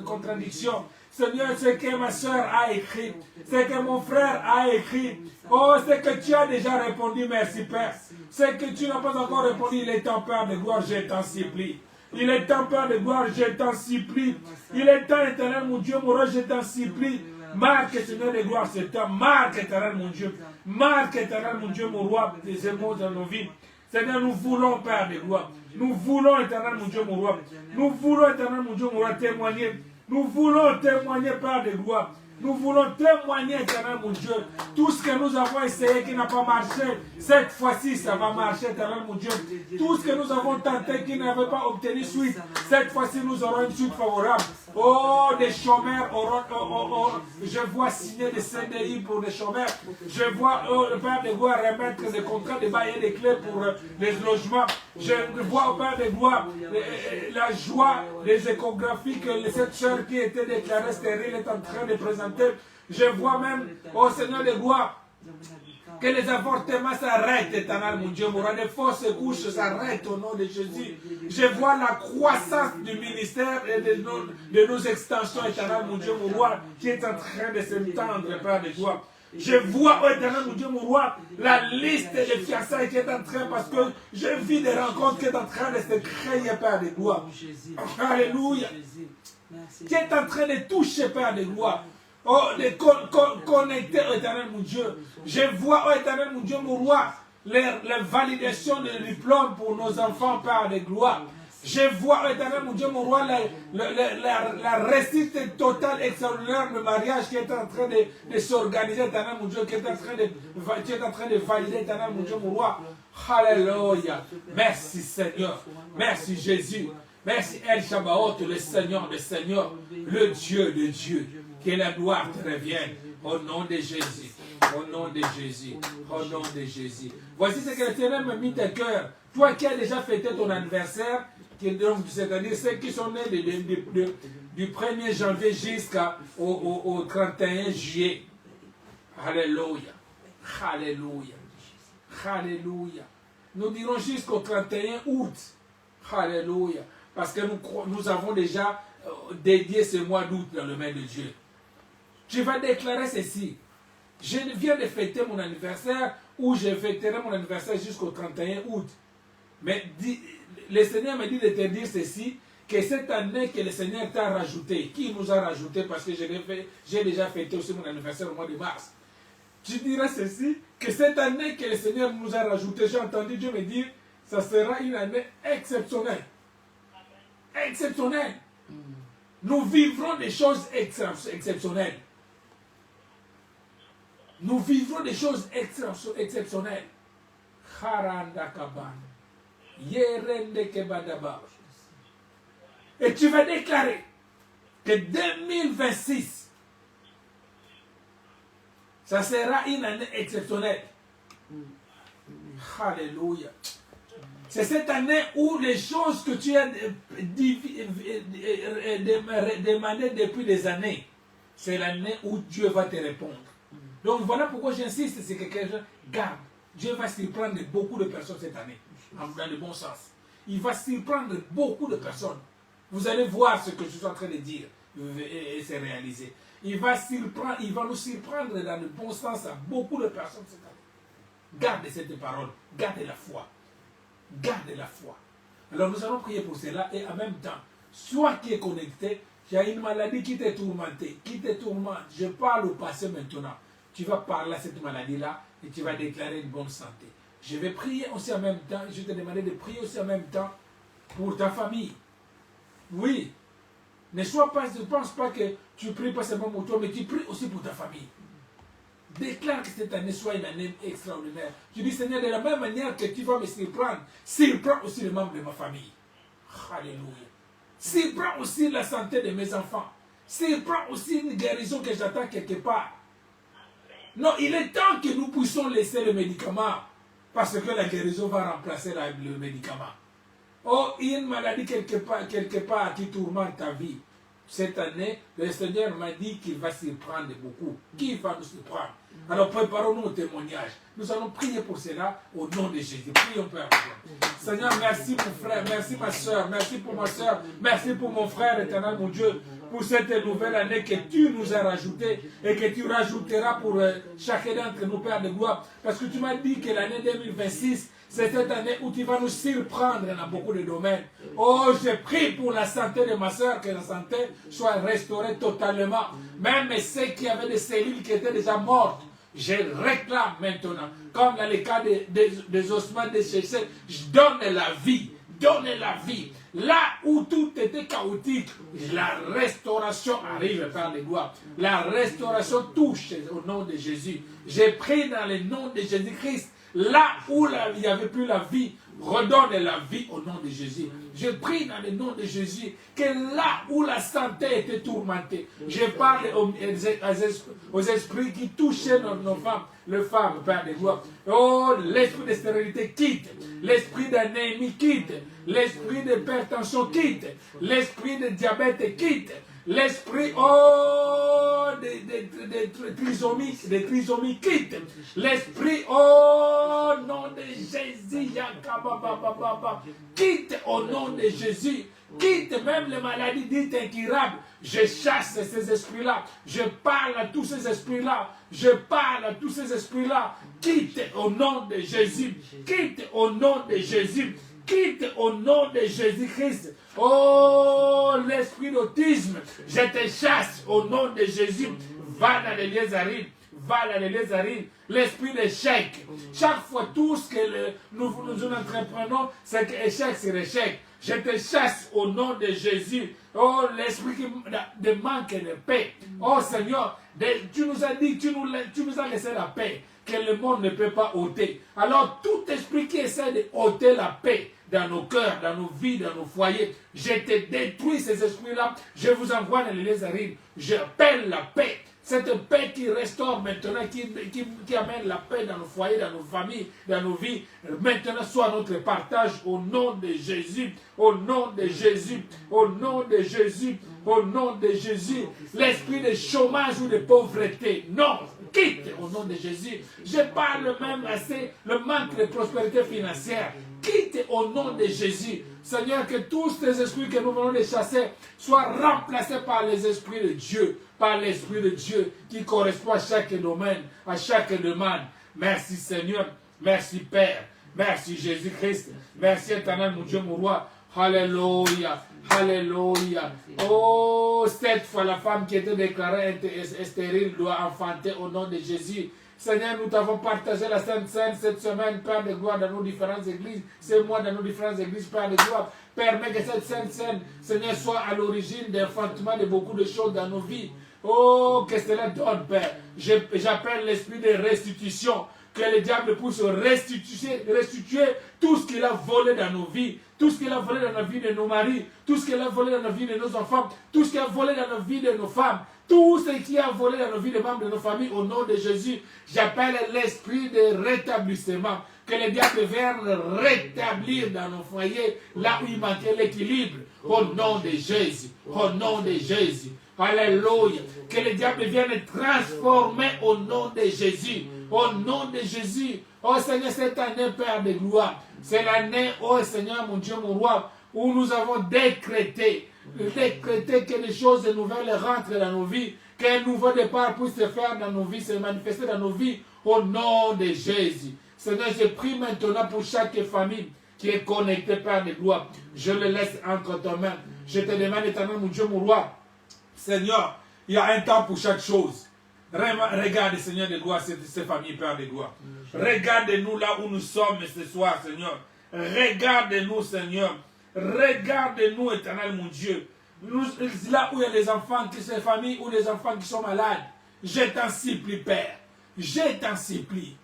contradiction. Seigneur, ce que ma soeur a écrit, ce que mon frère a écrit, oh, ce que tu as déjà répondu, merci Père. Ce que tu n'as pas encore répondu, il est temps, Père de gloire, je t'en supplie. Il est temps, Père de gloire, je t'en supplie. Il est temps, éternel, mon Dieu, mon roi, je t'en supplie. Marque, Seigneur de gloire, c'est temps. Marque, éternel, mon Dieu. Marque, éternel, mon Dieu, mon roi, tes émotions dans nos vies. Seigneur, nous voulons, Père de gloire. Nous voulons, éternel, mon Dieu, mon roi. Nous voulons, éternel, mon Dieu, mon roi, témoigner. Nous voulons témoigner, Père de gloire. Nous voulons témoigner, éternel, mon Dieu. Tout ce que nous avons essayé qui n'a pas marché, cette fois-ci, ça va marcher, éternel, mon Dieu. Tout ce que nous avons tenté qui n'avait pas obtenu suite, cette fois-ci, nous aurons une suite favorable. Oh, des chômeurs auront, je vois signer des CDI pour des chômeurs. Je vois le Père de gloire remettre des contrats de bail et des clés pour les logements. Je vois au Père de gloire la joie des échographies que cette sœur qui était déclarée stérile est en train de présenter. Je vois même, oh Seigneur de gloire, que les avortements s'arrêtent, éternel mon Dieu, mon roi, les fausses couches s'arrêtent au nom de Jésus. Je vois la croissance du ministère et de nos extensions, éternel mon Dieu, mon roi, qui est en train de s'étendre, Père de gloire. Je vois, oh éternel mon Dieu, mon roi, la liste des fiançailles qui est en train, parce que je vis des rencontres qui est en train de se créer, Père de gloire. Alléluia. Qui est en train de toucher, Père de gloire. Oh, de connecter, oh éternel mon Dieu. Je vois, oh éternel mon Dieu, mon roi, les validations de diplômes pour nos enfants, Père de gloire. Je vois, éternel mon Dieu, mon roi, la réussite totale, extraordinaire de mariage qui est en train de s'organiser, éternel mon Dieu, qui est en train de valider, éternel mon Dieu, mon roi. Alléluia. Merci Seigneur. Merci Jésus. Merci El Shabbaoth, le Seigneur, le Dieu de Dieu. Que la gloire te revienne. Au nom de Jésus. Au nom de Jésus. Au nom de Jésus. Voici ce que le Seigneur m'a mis à cœur. Toi qui as déjà fêté ton anniversaire, c'est-à-dire ceux qui sont nés du 1er janvier jusqu'au 31 juillet. Alléluia. Alléluia. Alléluia. Nous dirons jusqu'au 31 août. Alléluia. Parce que nous avons déjà dédié ce mois d'août dans le main de Dieu. Tu vas déclarer ceci. Je viens de fêter mon anniversaire ou je fêterai mon anniversaire jusqu'au 31 août. Mais le Seigneur m'a dit de te dire ceci, que cette année que le Seigneur t'a rajouté, qui nous a rajouté parce que j'ai déjà fêté aussi mon anniversaire au mois de mars. Tu diras ceci, que cette année que le Seigneur nous a rajouté, j'ai entendu Dieu me dire, ça sera une année exceptionnelle. Exceptionnelle. Nous vivrons des choses exceptionnelles. Nous vivrons des choses exceptionnelles. Et tu vas déclarer que 2026, ça sera une année exceptionnelle. Alléluia. C'est cette année où les choses que tu as demandées depuis des années, c'est l'année où Dieu va te répondre. Donc voilà pourquoi j'insiste, c'est que quelqu'un garde. Dieu va surprendre beaucoup de personnes cette année, dans le bon sens. Il va surprendre beaucoup de personnes. Vous allez voir ce que je suis en train de dire et c'est réalisé. Il va nous surprendre dans le bon sens à beaucoup de personnes cette année. Gardez cette parole, gardez la foi. Gardez la foi. Alors nous allons prier pour cela et en même temps, soit qui est connecté, tu as une maladie qui t'est tourmentée, qui te tourmente. Je parle au passé maintenant. Tu vas parler à cette maladie-là et tu vas déclarer une bonne santé. Je vais prier aussi en même temps, je te demande de prier aussi en même temps pour ta famille. Oui. Ne pense pas que tu pries pas seulement pour toi, mais tu pries aussi pour ta famille. Déclare que cette année soit une année extraordinaire. Tu dis, Seigneur, de la même manière que tu vas me surprendre, surprends aussi les membres de ma famille. Alléluia. Surprends aussi la santé de mes enfants. Surprends aussi une guérison que j'attends quelque part. Non, il est temps que nous puissions laisser le médicament parce que la guérison va remplacer le médicament. Oh, il y a une maladie quelque part qui tourmente ta vie. Cette année, le Seigneur m'a dit qu'il va surprendre beaucoup. Qui va nous surprendre? Alors préparons-nous au témoignage. Nous allons prier pour cela au nom de Jésus. Prions, Père. Seigneur, merci mon frère, merci ma soeur, merci pour ma soeur, merci pour mon frère éternel, mon Dieu, pour cette nouvelle année que tu nous as rajoutée et que tu rajouteras pour chacun d'entre nous, Père de gloire. Parce que tu m'as dit que l'année 2026, c'est cette année où tu vas nous surprendre dans beaucoup de domaines. Oh, je prie pour la santé de ma soeur, que la santé soit restaurée totalement. Même ceux qui avaient des cellules qui étaient déjà mortes, je réclame maintenant. Comme dans le cas des ossements déchessés, je donne la vie. Donne la vie. Là où tout était chaotique, la restauration arrive par les doigts. La restauration touche au nom de Jésus. J'ai pris dans le nom de Jésus-Christ. Là où il n'y avait plus la vie, redonne la vie au nom de Jésus. Je prie dans le nom de Jésus que là où la santé était tourmentée, je parle aux esprits qui touchaient nos femmes, les femmes, Père de gloire. Oh, l'esprit de stérilité quitte, l'esprit d'anémie quitte, l'esprit de hypertension quitte, l'esprit de diabète quitte, l'esprit de trisomie quitte. L'esprit au nom de Jésus. Quitte au nom de Jésus. Quitte même les maladies dites incurables. Je chasse ces esprits-là. Je parle à tous ces esprits-là. Je parle à tous ces esprits-là. Quitte au nom de Jésus. Quitte au nom de Jésus. Quitte au nom de Jésus-Christ. Oh, l'esprit d'autisme, je te chasse au nom de Jésus. Va dans les lézarines. Va dans les lézarines. L'esprit d'échec. Chaque fois, tout ce que nous entreprenons, c'est que échec sur échec. Je te chasse au nom de Jésus. Oh, l'esprit de manque et de paix. Oh Seigneur, tu nous as dit, tu nous as laissé la paix que le monde ne peut pas ôter. Alors tout esprit qui essaie de ôter la paix dans nos cœurs, dans nos vies, dans nos foyers, je te détruis ces esprits-là. Je vous envoie dans les lézarines. J'appelle la paix. Cette paix qui restaure maintenant, qui amène la paix dans nos foyers, dans nos familles, dans nos vies, maintenant soit notre partage au nom de Jésus, au nom de Jésus, au nom de Jésus, au nom de Jésus. L'esprit de chômage ou de pauvreté, non, quitte au nom de Jésus. Je parle même assez le manque de prospérité financière. Quitte au nom de Jésus. Seigneur, que tous ces esprits que nous venons de chasser soient remplacés par les esprits de Dieu, par l'Esprit de Dieu qui correspond à chaque domaine, à chaque demande. Merci Seigneur, merci Père, merci Jésus-Christ, merci éternel mon Dieu, mon roi. Alléluia, alléluia. Oh, cette fois la femme qui était déclarée stérile doit enfanter au nom de Jésus. Seigneur, nous t'avons partagé la Sainte Seine cette semaine, Père de gloire, dans nos différentes églises. C'est moi dans nos différentes églises, Père de gloire. Permets que cette Sainte Seine, Seigneur, soit à l'origine d'enfantement de beaucoup de choses dans nos vies. Oh, que cela donne, Père. J'appelle l'esprit de restitution. Que le diable puisse restituer tout ce qu'il a volé dans nos vies, tout ce qu'il a volé dans la vie de nos maris, tout ce qu'il a volé dans la vie de nos enfants, tout ce qu'il a volé dans la vie de nos femmes, tout ce qui a volé dans la vie des membres de nos familles, au nom de Jésus. J'appelle l'esprit de rétablissement. Que le diable vienne rétablir dans nos foyers là où il manquait l'équilibre. Au nom de Jésus. Au nom de Jésus. Alléluia. Que le diable vienne transformer au nom de Jésus. Au nom de Jésus. Oh Seigneur, cette année, Père de gloire, c'est l'année, oh Seigneur, mon Dieu, mon roi, où nous avons décrété que des choses nouvelles rentrent dans nos vies, qu'un nouveau départ puisse se faire dans nos vies, se manifester dans nos vies, au nom de Jésus. Seigneur, je prie maintenant pour chaque famille qui est connectée, Père de gloire. Je le laisse entre tes mains. Je te demande, éternel, mon Dieu, mon roi, Seigneur, il y a un temps pour chaque chose. Regarde, Seigneur de gloire, ces familles, Père de gloire. Regarde-nous là où nous sommes ce soir, Seigneur. Regarde-nous, Seigneur. Regarde-nous, éternel, mon Dieu. Là où il y a des enfants, ces familles où les enfants qui sont malades, je t'en supplie, Père. Je t'en supplie.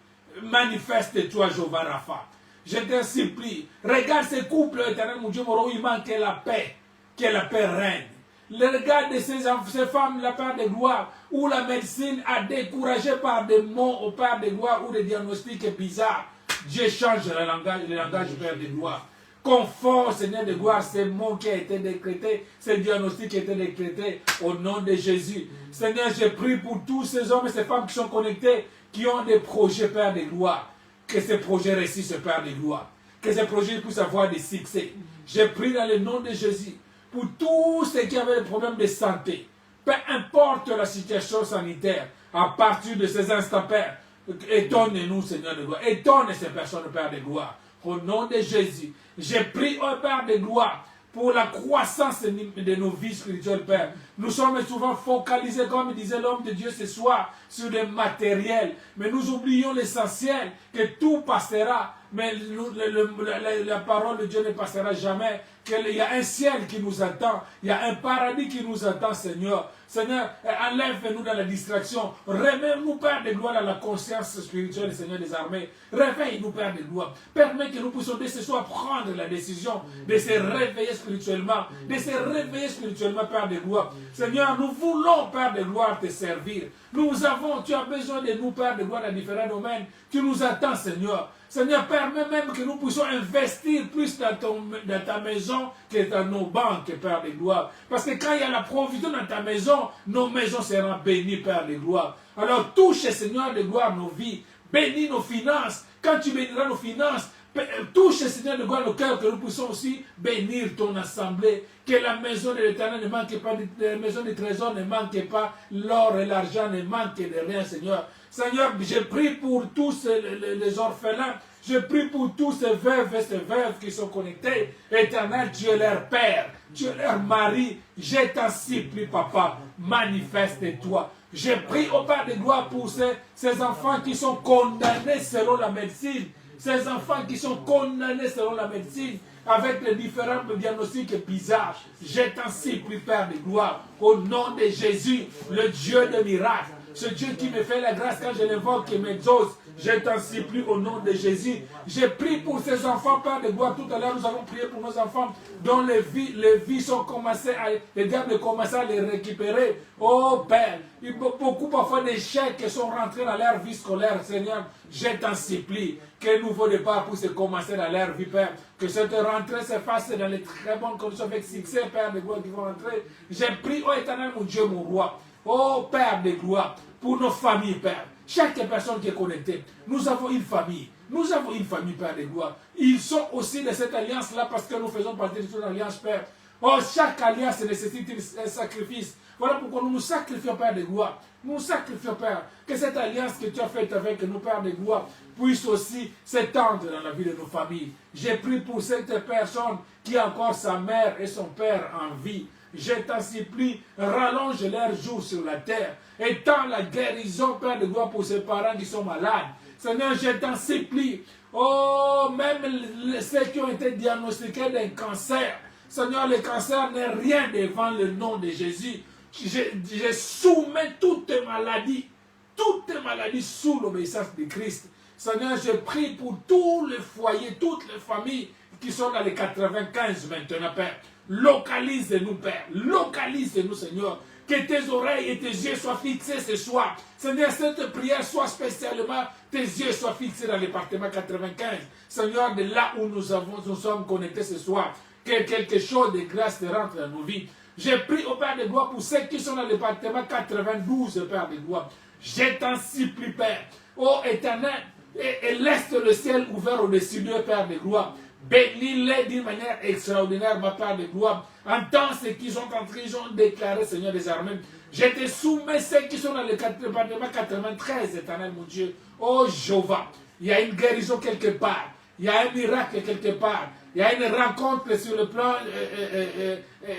Manifeste-toi, Jéhovah Rapha. Je t'en supplie. Regarde ces couples, éternel, mon Dieu, où il manque la paix. Que la paix règne. Le regard de ces femmes, la Père de gloire, où la médecine a découragé par des mots au Père de gloire ou des diagnostics bizarres. Dieu change le langage Père de gloire. Confort, Seigneur de gloire, ces mots qui ont été décrétés, ces diagnostics qui ont été décrétés au nom de Jésus. Seigneur, je prie pour tous ces hommes et ces femmes qui sont connectés, qui ont des projets, Père de gloire. Que ces projets réussissent, Père de gloire. Que ces projets puissent avoir des succès. Je prie dans le nom de Jésus. Pour tous ceux qui avaient des problèmes de santé, peu importe la situation sanitaire, à partir de ces instants, Père, étonne-nous, Seigneur de gloire, étonne ces personnes, Père de gloire, au nom de Jésus. J'ai pris, oh Père de gloire, pour la croissance de nos vies spirituelles, Père. Nous sommes souvent focalisés, comme disait l'homme de Dieu ce soir, sur le matériel, mais nous oublions l'essentiel, que tout passera, mais la parole de Dieu ne passera jamais. Il y a un ciel qui nous attend, il y a un paradis qui nous attend, Seigneur. Seigneur, enlève-nous dans la distraction, remets-nous, Père de gloire, dans la conscience spirituelle, Seigneur des armées. Réveille-nous, Père de gloire. Permets que nous puissions dès ce soir prendre la décision de se réveiller spirituellement, Père de gloire. Seigneur, nous voulons, Père de gloire, te servir. Tu as besoin de nous, Père de gloire, dans différents domaines. Tu nous attends, Seigneur. Seigneur, permets même que nous puissions investir plus dans ta maison que dans nos banques, Père de gloire. Parce que quand il y a la provision dans ta maison, nos maisons seront bénies, Père de gloire. Alors touche, Seigneur de gloire, nos vies. Bénis nos finances. Quand tu béniras nos finances, touche, Seigneur de gloire, le cœur, que nous puissions aussi bénir ton assemblée. Que la maison de l'Éternel ne manque pas, la maison du trésor ne manque pas, l'or et l'argent ne manquent de rien, Seigneur. Seigneur, je prie pour tous les orphelins. Je prie pour tous ces veuves et ces veuves qui sont connectés. Éternel, tu es leur père, tu es leur mari. Je t'en supplie, papa, manifeste-toi. Je prie au Père de gloire pour ces enfants qui sont condamnés selon la médecine. Ces enfants qui sont condamnés selon la médecine. avec les différents diagnostics bizarres. Je t'en supplie, Père de gloire, au nom de Jésus, le Dieu de miracles. Ce Dieu qui me fait la grâce quand je l'invoque et m'exauce. Je t'en supplie au nom de Jésus. J'ai prié pour ces enfants, Père de gloire. Tout à l'heure, nous avons prié pour nos enfants dont les vies sont commencées à, les diables commencent à les récupérer. Oh Père, il y a beaucoup parfois d'échecs qui sont rentrés dans leur vie scolaire. Seigneur, je t'en supplie. Quel nouveau départ pour se commencer dans leur vie, Père. Que cette rentrée se fasse dans les très bonnes conditions avec succès, Père de gloire, qui vont rentrer. J'ai prié, oh Éternel, mon Dieu, mon roi. Oh Père de gloire, pour nos familles, Père. Chaque personne qui est connectée, nous avons une famille. Nous avons une famille, Père de gloire. Ils sont aussi de cette alliance-là parce que nous faisons partie de cette alliance, Père. Oh, chaque alliance nécessite un sacrifice. Voilà pourquoi nous nous sacrifions, Père de gloire. Nous nous sacrifions, Père. Que cette alliance que tu as faite avec nous, Père de gloire, puisse aussi s'étendre dans la vie de nos familles. J'ai prié pour cette personne qui a encore sa mère et son père en vie. Je t'en supplie, rallonge leurs jours sur la terre. Étends la guérison, Père de gloire, pour ces parents qui sont malades. Seigneur, je t'en supplie. Oh, même ceux qui ont été diagnostiqués d'un cancer. Seigneur, le cancer n'est rien devant le nom de Jésus. Je soumets toutes maladies sous l'obéissance de Christ. Seigneur, je prie pour tous les foyers, toutes les familles qui sont dans les 95 maintenant, Père. Localise-nous, Père. Localise-nous, Seigneur. Que tes oreilles et tes yeux soient fixés ce soir. Seigneur, cette prière soit spécialement, tes yeux soient fixés dans le département 95. Seigneur, de là où nous sommes connectés ce soir, que quelque chose de grâce te rentre dans nos vies. J'ai pris au Père de gloire pour ceux qui sont dans le département 92, Père de gloire. Je t'en supplie, Père. Ô Éternel, et laisse le ciel ouvert au-dessus d'eux, Père de gloire. Bénis-les d'une manière extraordinaire, ma Père de gloire. Entends ce qu'ils ont en train de déclarer, Seigneur des armées. Je te soumets ceux qui sont dans le département 93, Éternel, mon Dieu. Oh Jéhovah, il y a une guérison quelque part. Il y a un miracle quelque part. Il y a une rencontre sur le plan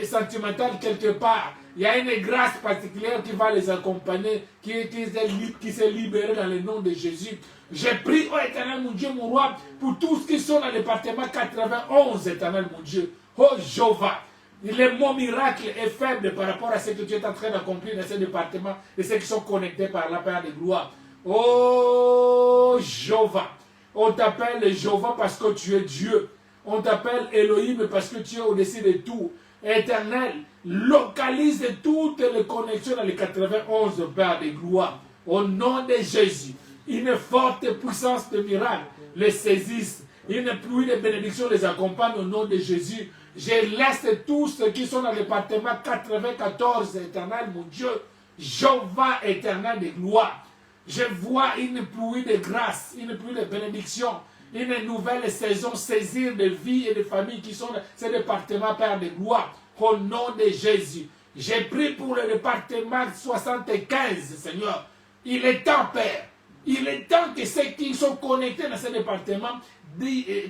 sentimental quelque part. Il y a une grâce particulière qui va les accompagner, qui s'est libérée dans le nom de Jésus. J'ai prié, oh Éternel, mon Dieu, mon roi, pour tous ceux qui sont dans le département 91, Éternel, mon Dieu. Oh Jéhovah, le mot miracle est faible par rapport à ce que tu es en train d'accomplir dans ce département et ceux qui sont connectés par la Père de gloire. Oh Jéhovah, on t'appelle Jéhovah parce que tu es Dieu. On t'appelle Elohim parce que tu es au-dessus de tout. Éternel, localise toutes les connexions dans les 91, Père de gloire. Au nom de Jésus, une forte puissance de miracle les saisisse. Une pluie de bénédictions les accompagne au nom de Jésus. Je laisse tous ceux qui sont dans le département 94, Éternel, mon Dieu, Jéhovah éternel de gloire. Je vois une pluie de grâce, une pluie de bénédictions, une nouvelle saison saisir de vie et de familles qui sont dans ce département, Père de gloire. Au nom de Jésus, j'ai prié pour le département 75, Seigneur. Il est temps, Père. Il est temps que ceux qui sont connectés dans ce département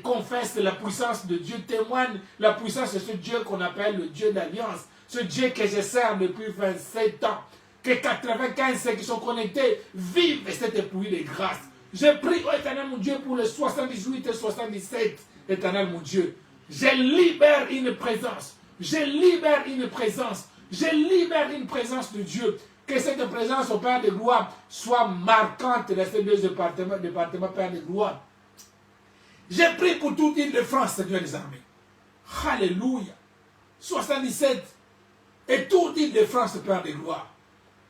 confessent la puissance de Dieu, témoignent la puissance de ce Dieu qu'on appelle le Dieu d'alliance, ce Dieu que je sers depuis 27 ans. Que 95 ceux qui sont connectés vivent cette pluie de grâce. Je prie, oh Éternel mon Dieu, pour les 78 et 77, Éternel mon Dieu. Je libère une présence. Je libère une présence. Je libère une présence de Dieu. Que cette présence au Père de gloire soit marquante dans ces deux départements, Père de gloire. J'ai prié pour toute l'île de France, Seigneur des armées. Alléluia. 77. Et toute l'île de France, Père de gloire.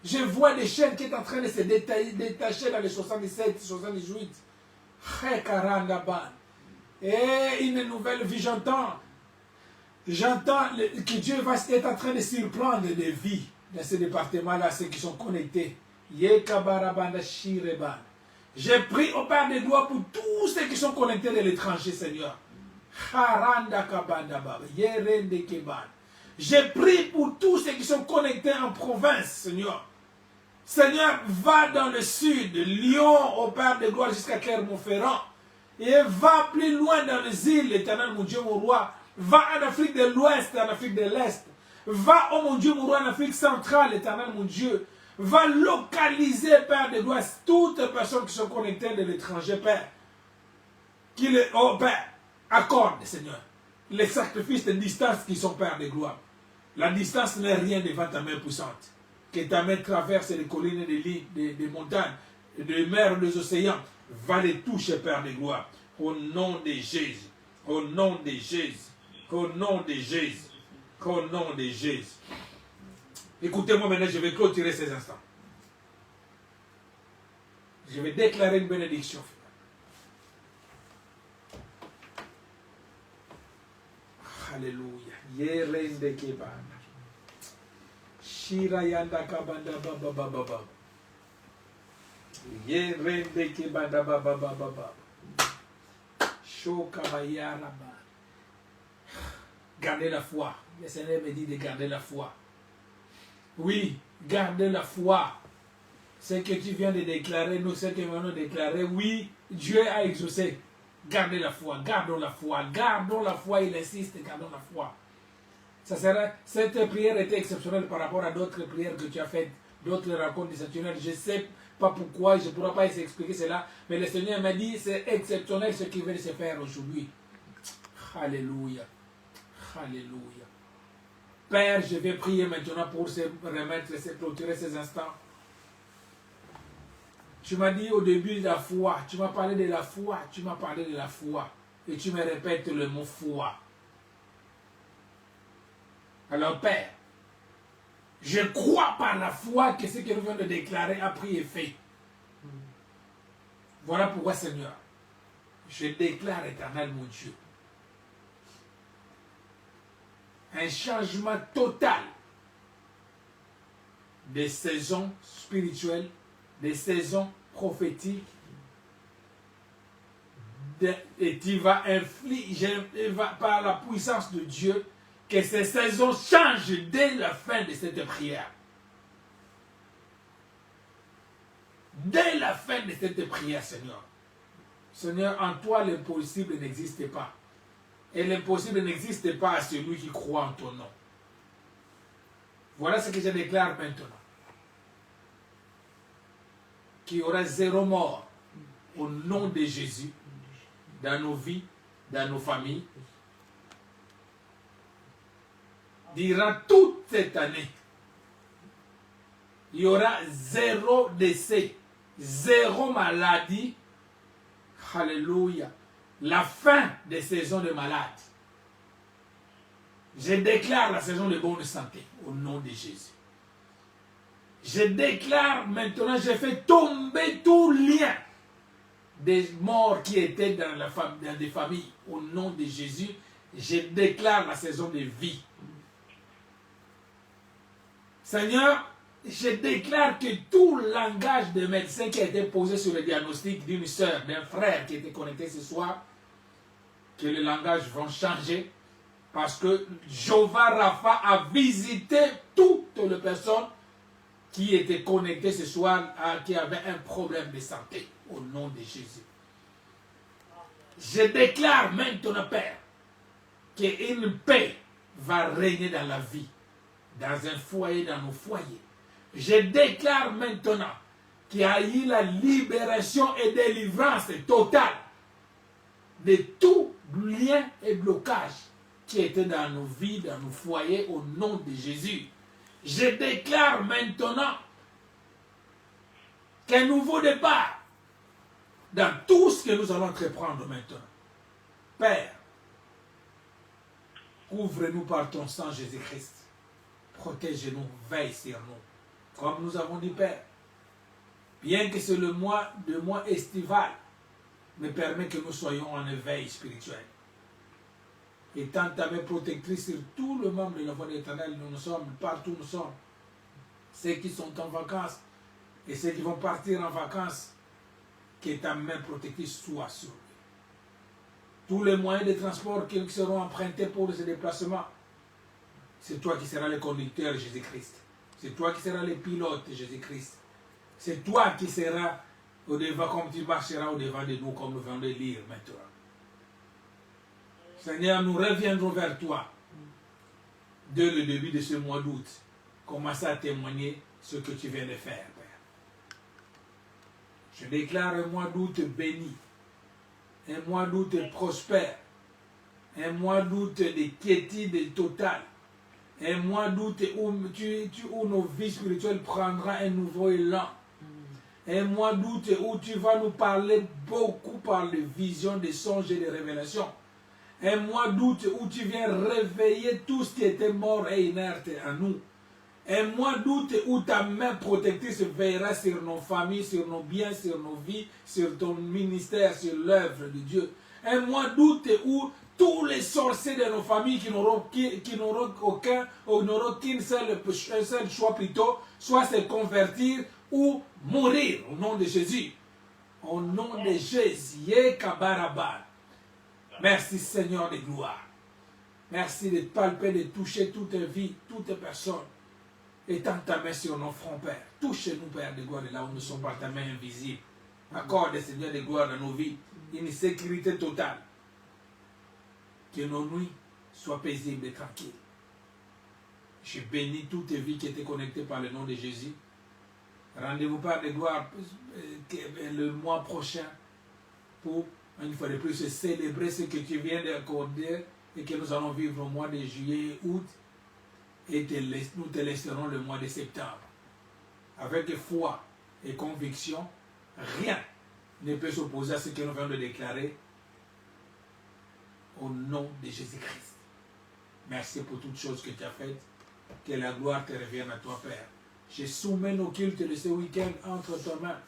Je vois des chaînes qui sont en train de se détacher dans les 77, 78. Et une nouvelle vie, j'entends que Dieu va être en train de surprendre des vies dans ce département-là, ceux qui sont connectés. Je prie au Père de gloire pour tous ceux qui sont connectés de l'étranger, Seigneur. Je prie pour tous ceux qui sont connectés en province, Seigneur. Seigneur, va dans le sud, Lyon, au Père de gloire, jusqu'à Clermont-Ferrand. Et va plus loin dans les îles, Éternel, mon Dieu, mon roi. Va en Afrique de l'Ouest, en Afrique de l'Est. Va, oh mon Dieu, mon roi, en Afrique centrale, Éternel, mon Dieu. Va localiser, Père de gloire, toutes les personnes qui sont connectées de l'étranger, Père. Oh Père, accorde, Seigneur, les sacrifices de distance qui sont Père de gloire. La distance n'est rien devant ta main puissante. Que ta main traverse les collines, des montagnes, des mers, des océans. Va les toucher, Père de gloire. Au nom de Jésus. Au nom de Jésus. Au nom de Jésus. Au nom de Jésus. Écoutez-moi maintenant, je vais clôturer ces instants. Je vais déclarer une bénédiction. Alléluia. Yerende kebana. Shira yanda kabanda baba baba baba. Yerende kebanda baba baba baba. Shoka bayara ba. Gardez la foi. Le Seigneur me dit de garder la foi. Oui, gardez la foi. Ce que tu viens de déclarer, nous, ce que nous venons de déclarer, oui, Dieu a exaucé. Gardez la foi, gardons la foi, gardons la foi, il insiste, gardons la foi. Cette prière était exceptionnelle par rapport à d'autres prières que tu as faites, d'autres rencontres exceptionnelles. Je ne sais pas pourquoi, je ne pourrais pas expliquer cela, mais le Seigneur m'a dit, c'est exceptionnel ce qui vient de se faire aujourd'hui. Alléluia. Alléluia. Père, je vais prier maintenant pour se remettre, se clôturer ces instants. Tu m'as dit au début de la foi, tu m'as parlé de la foi, tu m'as parlé de la foi. Et tu me répètes le mot foi. Alors Père, je crois par la foi que ce que nous venons de déclarer a pris effet. Voilà pourquoi Seigneur, je déclare éternel mon Dieu, un changement total des saisons spirituelles, des saisons prophétiques, et tu vas infliger par la puissance de Dieu que ces saisons changent dès la fin de cette prière. Dès la fin de cette prière, Seigneur. Seigneur, en toi l'impossible n'existe pas. Et l'impossible n'existe pas à celui qui croit en ton nom. Voilà ce que je déclare maintenant. Qu'il y aura 0 mort au nom de Jésus dans nos vies, dans nos familles. Durant toute cette année, il y aura 0 décès, 0 maladie. Alléluia. La fin des saisons de malades. Je déclare la saison de bonne santé au nom de Jésus. Je déclare maintenant, je fais tomber tout lien des morts qui étaient dans des familles. Au nom de Jésus, je déclare la saison de vie. Seigneur, je déclare que tout langage de médecin qui a été posé sur le diagnostic d'une soeur, d'un frère qui était connecté ce soir, que les langages vont changer parce que Jéhovah Rapha a visité toutes les personnes qui étaient connectées ce soir, qui avaient un problème de santé, au nom de Jésus. Je déclare maintenant, Père, qu'une paix va régner dans la vie, dans un foyer, dans nos foyers. Je déclare maintenant qu'il y a eu la libération et délivrance totale de tout lien et blocage qui était dans nos vies, dans nos foyers, au nom de Jésus. Je déclare maintenant qu'un nouveau départ dans tout ce que nous allons entreprendre maintenant. Père, couvre-nous par ton sang Jésus-Christ. Protège-nous, veille sur nous. Comme nous avons dit, Père, bien que c'est le mois estival, me permet que nous soyons en éveil spirituel. Étant ta main protectrice sur tout le membre de la voie de l'Éternel, nous sommes, partout nous sommes. Ceux qui sont en vacances et ceux qui vont partir en vacances, que ta main protectrice soit sur eux. Tous les moyens de transport qui seront empruntés pour ce déplacement, c'est toi qui seras le conducteur, Jésus-Christ. C'est toi qui seras le pilote, Jésus-Christ. C'est toi qui seras au devant, comme tu marcheras au devant de nous, comme nous venons de lire maintenant. Seigneur, nous reviendrons vers toi dès le début de ce mois d'août. Commence à témoigner ce que tu viens de faire, Père. Je déclare un mois d'août béni, un mois d'août prospère, Un mois d'août de quiétude totale. Un mois d'août où, où nos vies spirituelles prendront un nouveau élan. Un mois d'août où tu vas nous parler beaucoup par les visions, des songes et des révélations. Un mois d'août où tu viens réveiller tout ce qui était mort et inerte en nous. Un mois d'août où ta main protectrice veillera sur nos familles, sur nos biens, sur nos vies, sur ton ministère, sur l'œuvre de Dieu. Un mois d'août où tous les sorciers de nos familles qui n'auront qu'un seul choix plutôt, soit se convertir ou mourir au nom de Jésus. Au nom de Jésus. Yekabarabar. Merci Seigneur de gloire. Merci de palper, de toucher toute vie, toute personne. Étends ta main sur nos fronts, Père. Touche-nous, Père de gloire, de là où nous sommes par ta main invisible. Accorde, Seigneur de gloire, dans nos vies, une sécurité totale. Que nos nuits soient paisibles et tranquilles. Je bénis toutes les vies qui étaient connectées par le nom de Jésus. Rendez-vous, Père de gloire, le mois prochain pour, une fois de plus, célébrer ce que tu viens d'accorder et que nous allons vivre au mois de juillet et août. Et nous te laisserons le mois de septembre. Avec foi et conviction, rien ne peut s'opposer à ce que nous venons de déclarer au nom de Jésus-Christ. Merci pour toutes choses que tu as faites. Que la gloire te revienne à toi, Père. Je soumets nos cultes de ce week-end entre tes mains.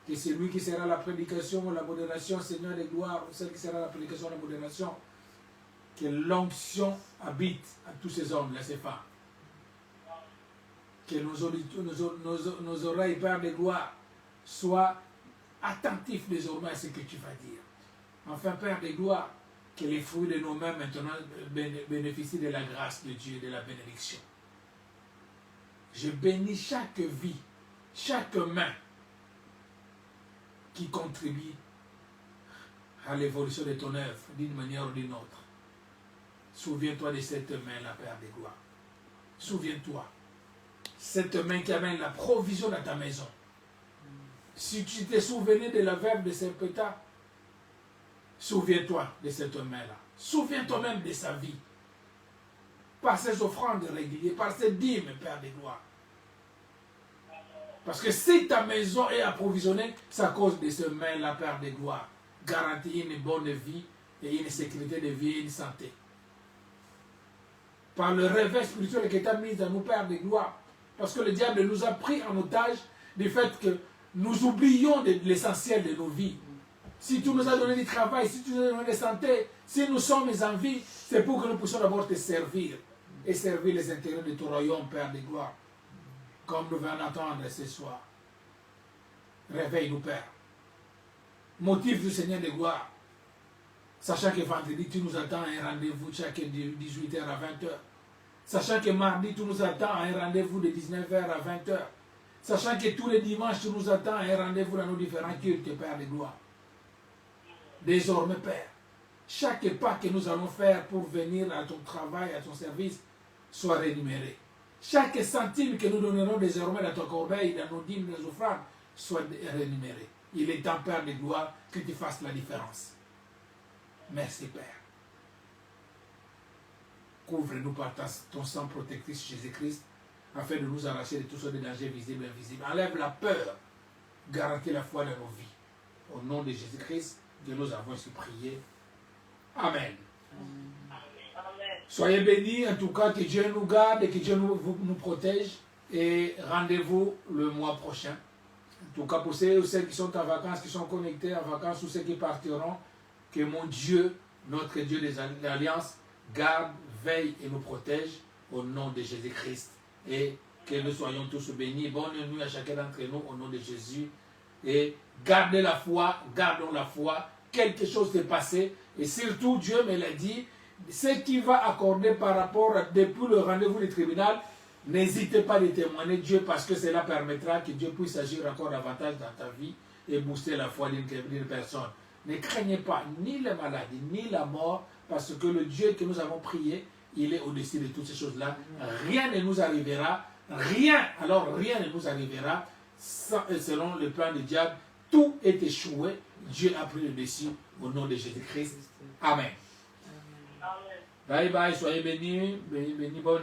Que celui qui sera la prédication ou la modération, Seigneur de gloire, ou celle qui sera la prédication ou la modération, que l'onction habite à tous ces hommes-là, ces femmes. Que nos oreilles, Père de gloire, soient attentifs désormais à ce que tu vas dire. Enfin, Père de gloire, que les fruits de nos mains maintenant bénéficient de la grâce de Dieu et de la bénédiction. Je bénis chaque vie, chaque main qui contribue à l'évolution de ton œuvre d'une manière ou d'une autre. Souviens-toi de cette main-là, Père de gloire. Souviens-toi. Cette main qui amène la provision dans ta maison. Si tu te souvenais de la verbe de Sepeta, souviens-toi de cette main-là. Souviens-toi même de sa vie. Par ses offrandes régulières, par ses dîmes, Père de gloire. Parce que si ta maison est approvisionnée, c'est à cause de ce main-là, Père de gloire. Garantit une bonne vie et une sécurité de vie et une santé. Par le réveil spirituel que tu as mis dans nous, Père de gloire. Parce que le diable nous a pris en otage du fait que nous oublions l'essentiel de nos vies. Si tu nous as donné du travail, si tu nous as donné de la santé, si nous sommes en vie, c'est pour que nous puissions d'abord te servir et servir les intérêts de ton royaume, Père de gloire. Comme nous venons d'entendre ce soir. Réveille-nous, Père. Motive du Seigneur de gloire. Sachant que vendredi, tu nous attends à un rendez-vous chaque 18h à 20h. Sachant que mardi, tu nous attends à un rendez-vous de 19h à 20h. Sachant que tous les dimanches, tu nous attends à un rendez-vous dans nos différents cultes, Père de gloire. Désormais, Père, chaque pas que nous allons faire pour venir à ton travail, à ton service, soit rémunéré. Chaque centime que nous donnerons désormais dans ton corbeille, dans nos dîmes, dans nos offrandes, soit rémunéré. Il est temps, Père de gloire, que tu fasses la différence. Merci, Père. Couvre-nous par ton sang protectrice, Jésus-Christ, afin de nous arracher de tous sortes de dangers visibles et invisibles. Enlève la peur, garantis la foi dans nos vies. Au nom de Jésus-Christ, que nous avons ainsi prié. Amen. Soyez bénis, en tout cas, que Dieu nous garde et que Dieu nous protège. Et rendez-vous le mois prochain. En tout cas, pour ceux qui sont en vacances, qui sont connectés en vacances, ou ceux qui partiront, que mon Dieu, notre Dieu des alliances, garde, veille et nous protège au nom de Jésus-Christ. Et que nous soyons tous bénis. Bonne nuit à chacun d'entre nous au nom de Jésus. Et gardez la foi, gardons la foi. Quelque chose s'est passé. Et surtout, Dieu me l'a dit, ce qu'il va accorder par rapport depuis le rendez-vous du tribunal, n'hésitez pas à témoigner Dieu parce que cela permettra que Dieu puisse agir encore davantage dans ta vie et booster la foi d'une personne. Ne craignez pas ni les maladies, ni la mort, parce que le Dieu que nous avons prié, il est au-dessus de toutes ces choses-là. Rien ne nous arrivera, rien ne nous arrivera selon le plan du diable. Tout est échoué. Dieu a pris le dessus au nom de Jésus-Christ. Amen. Amen. Bye bye, soyez bénis, bénis, bénis, bonne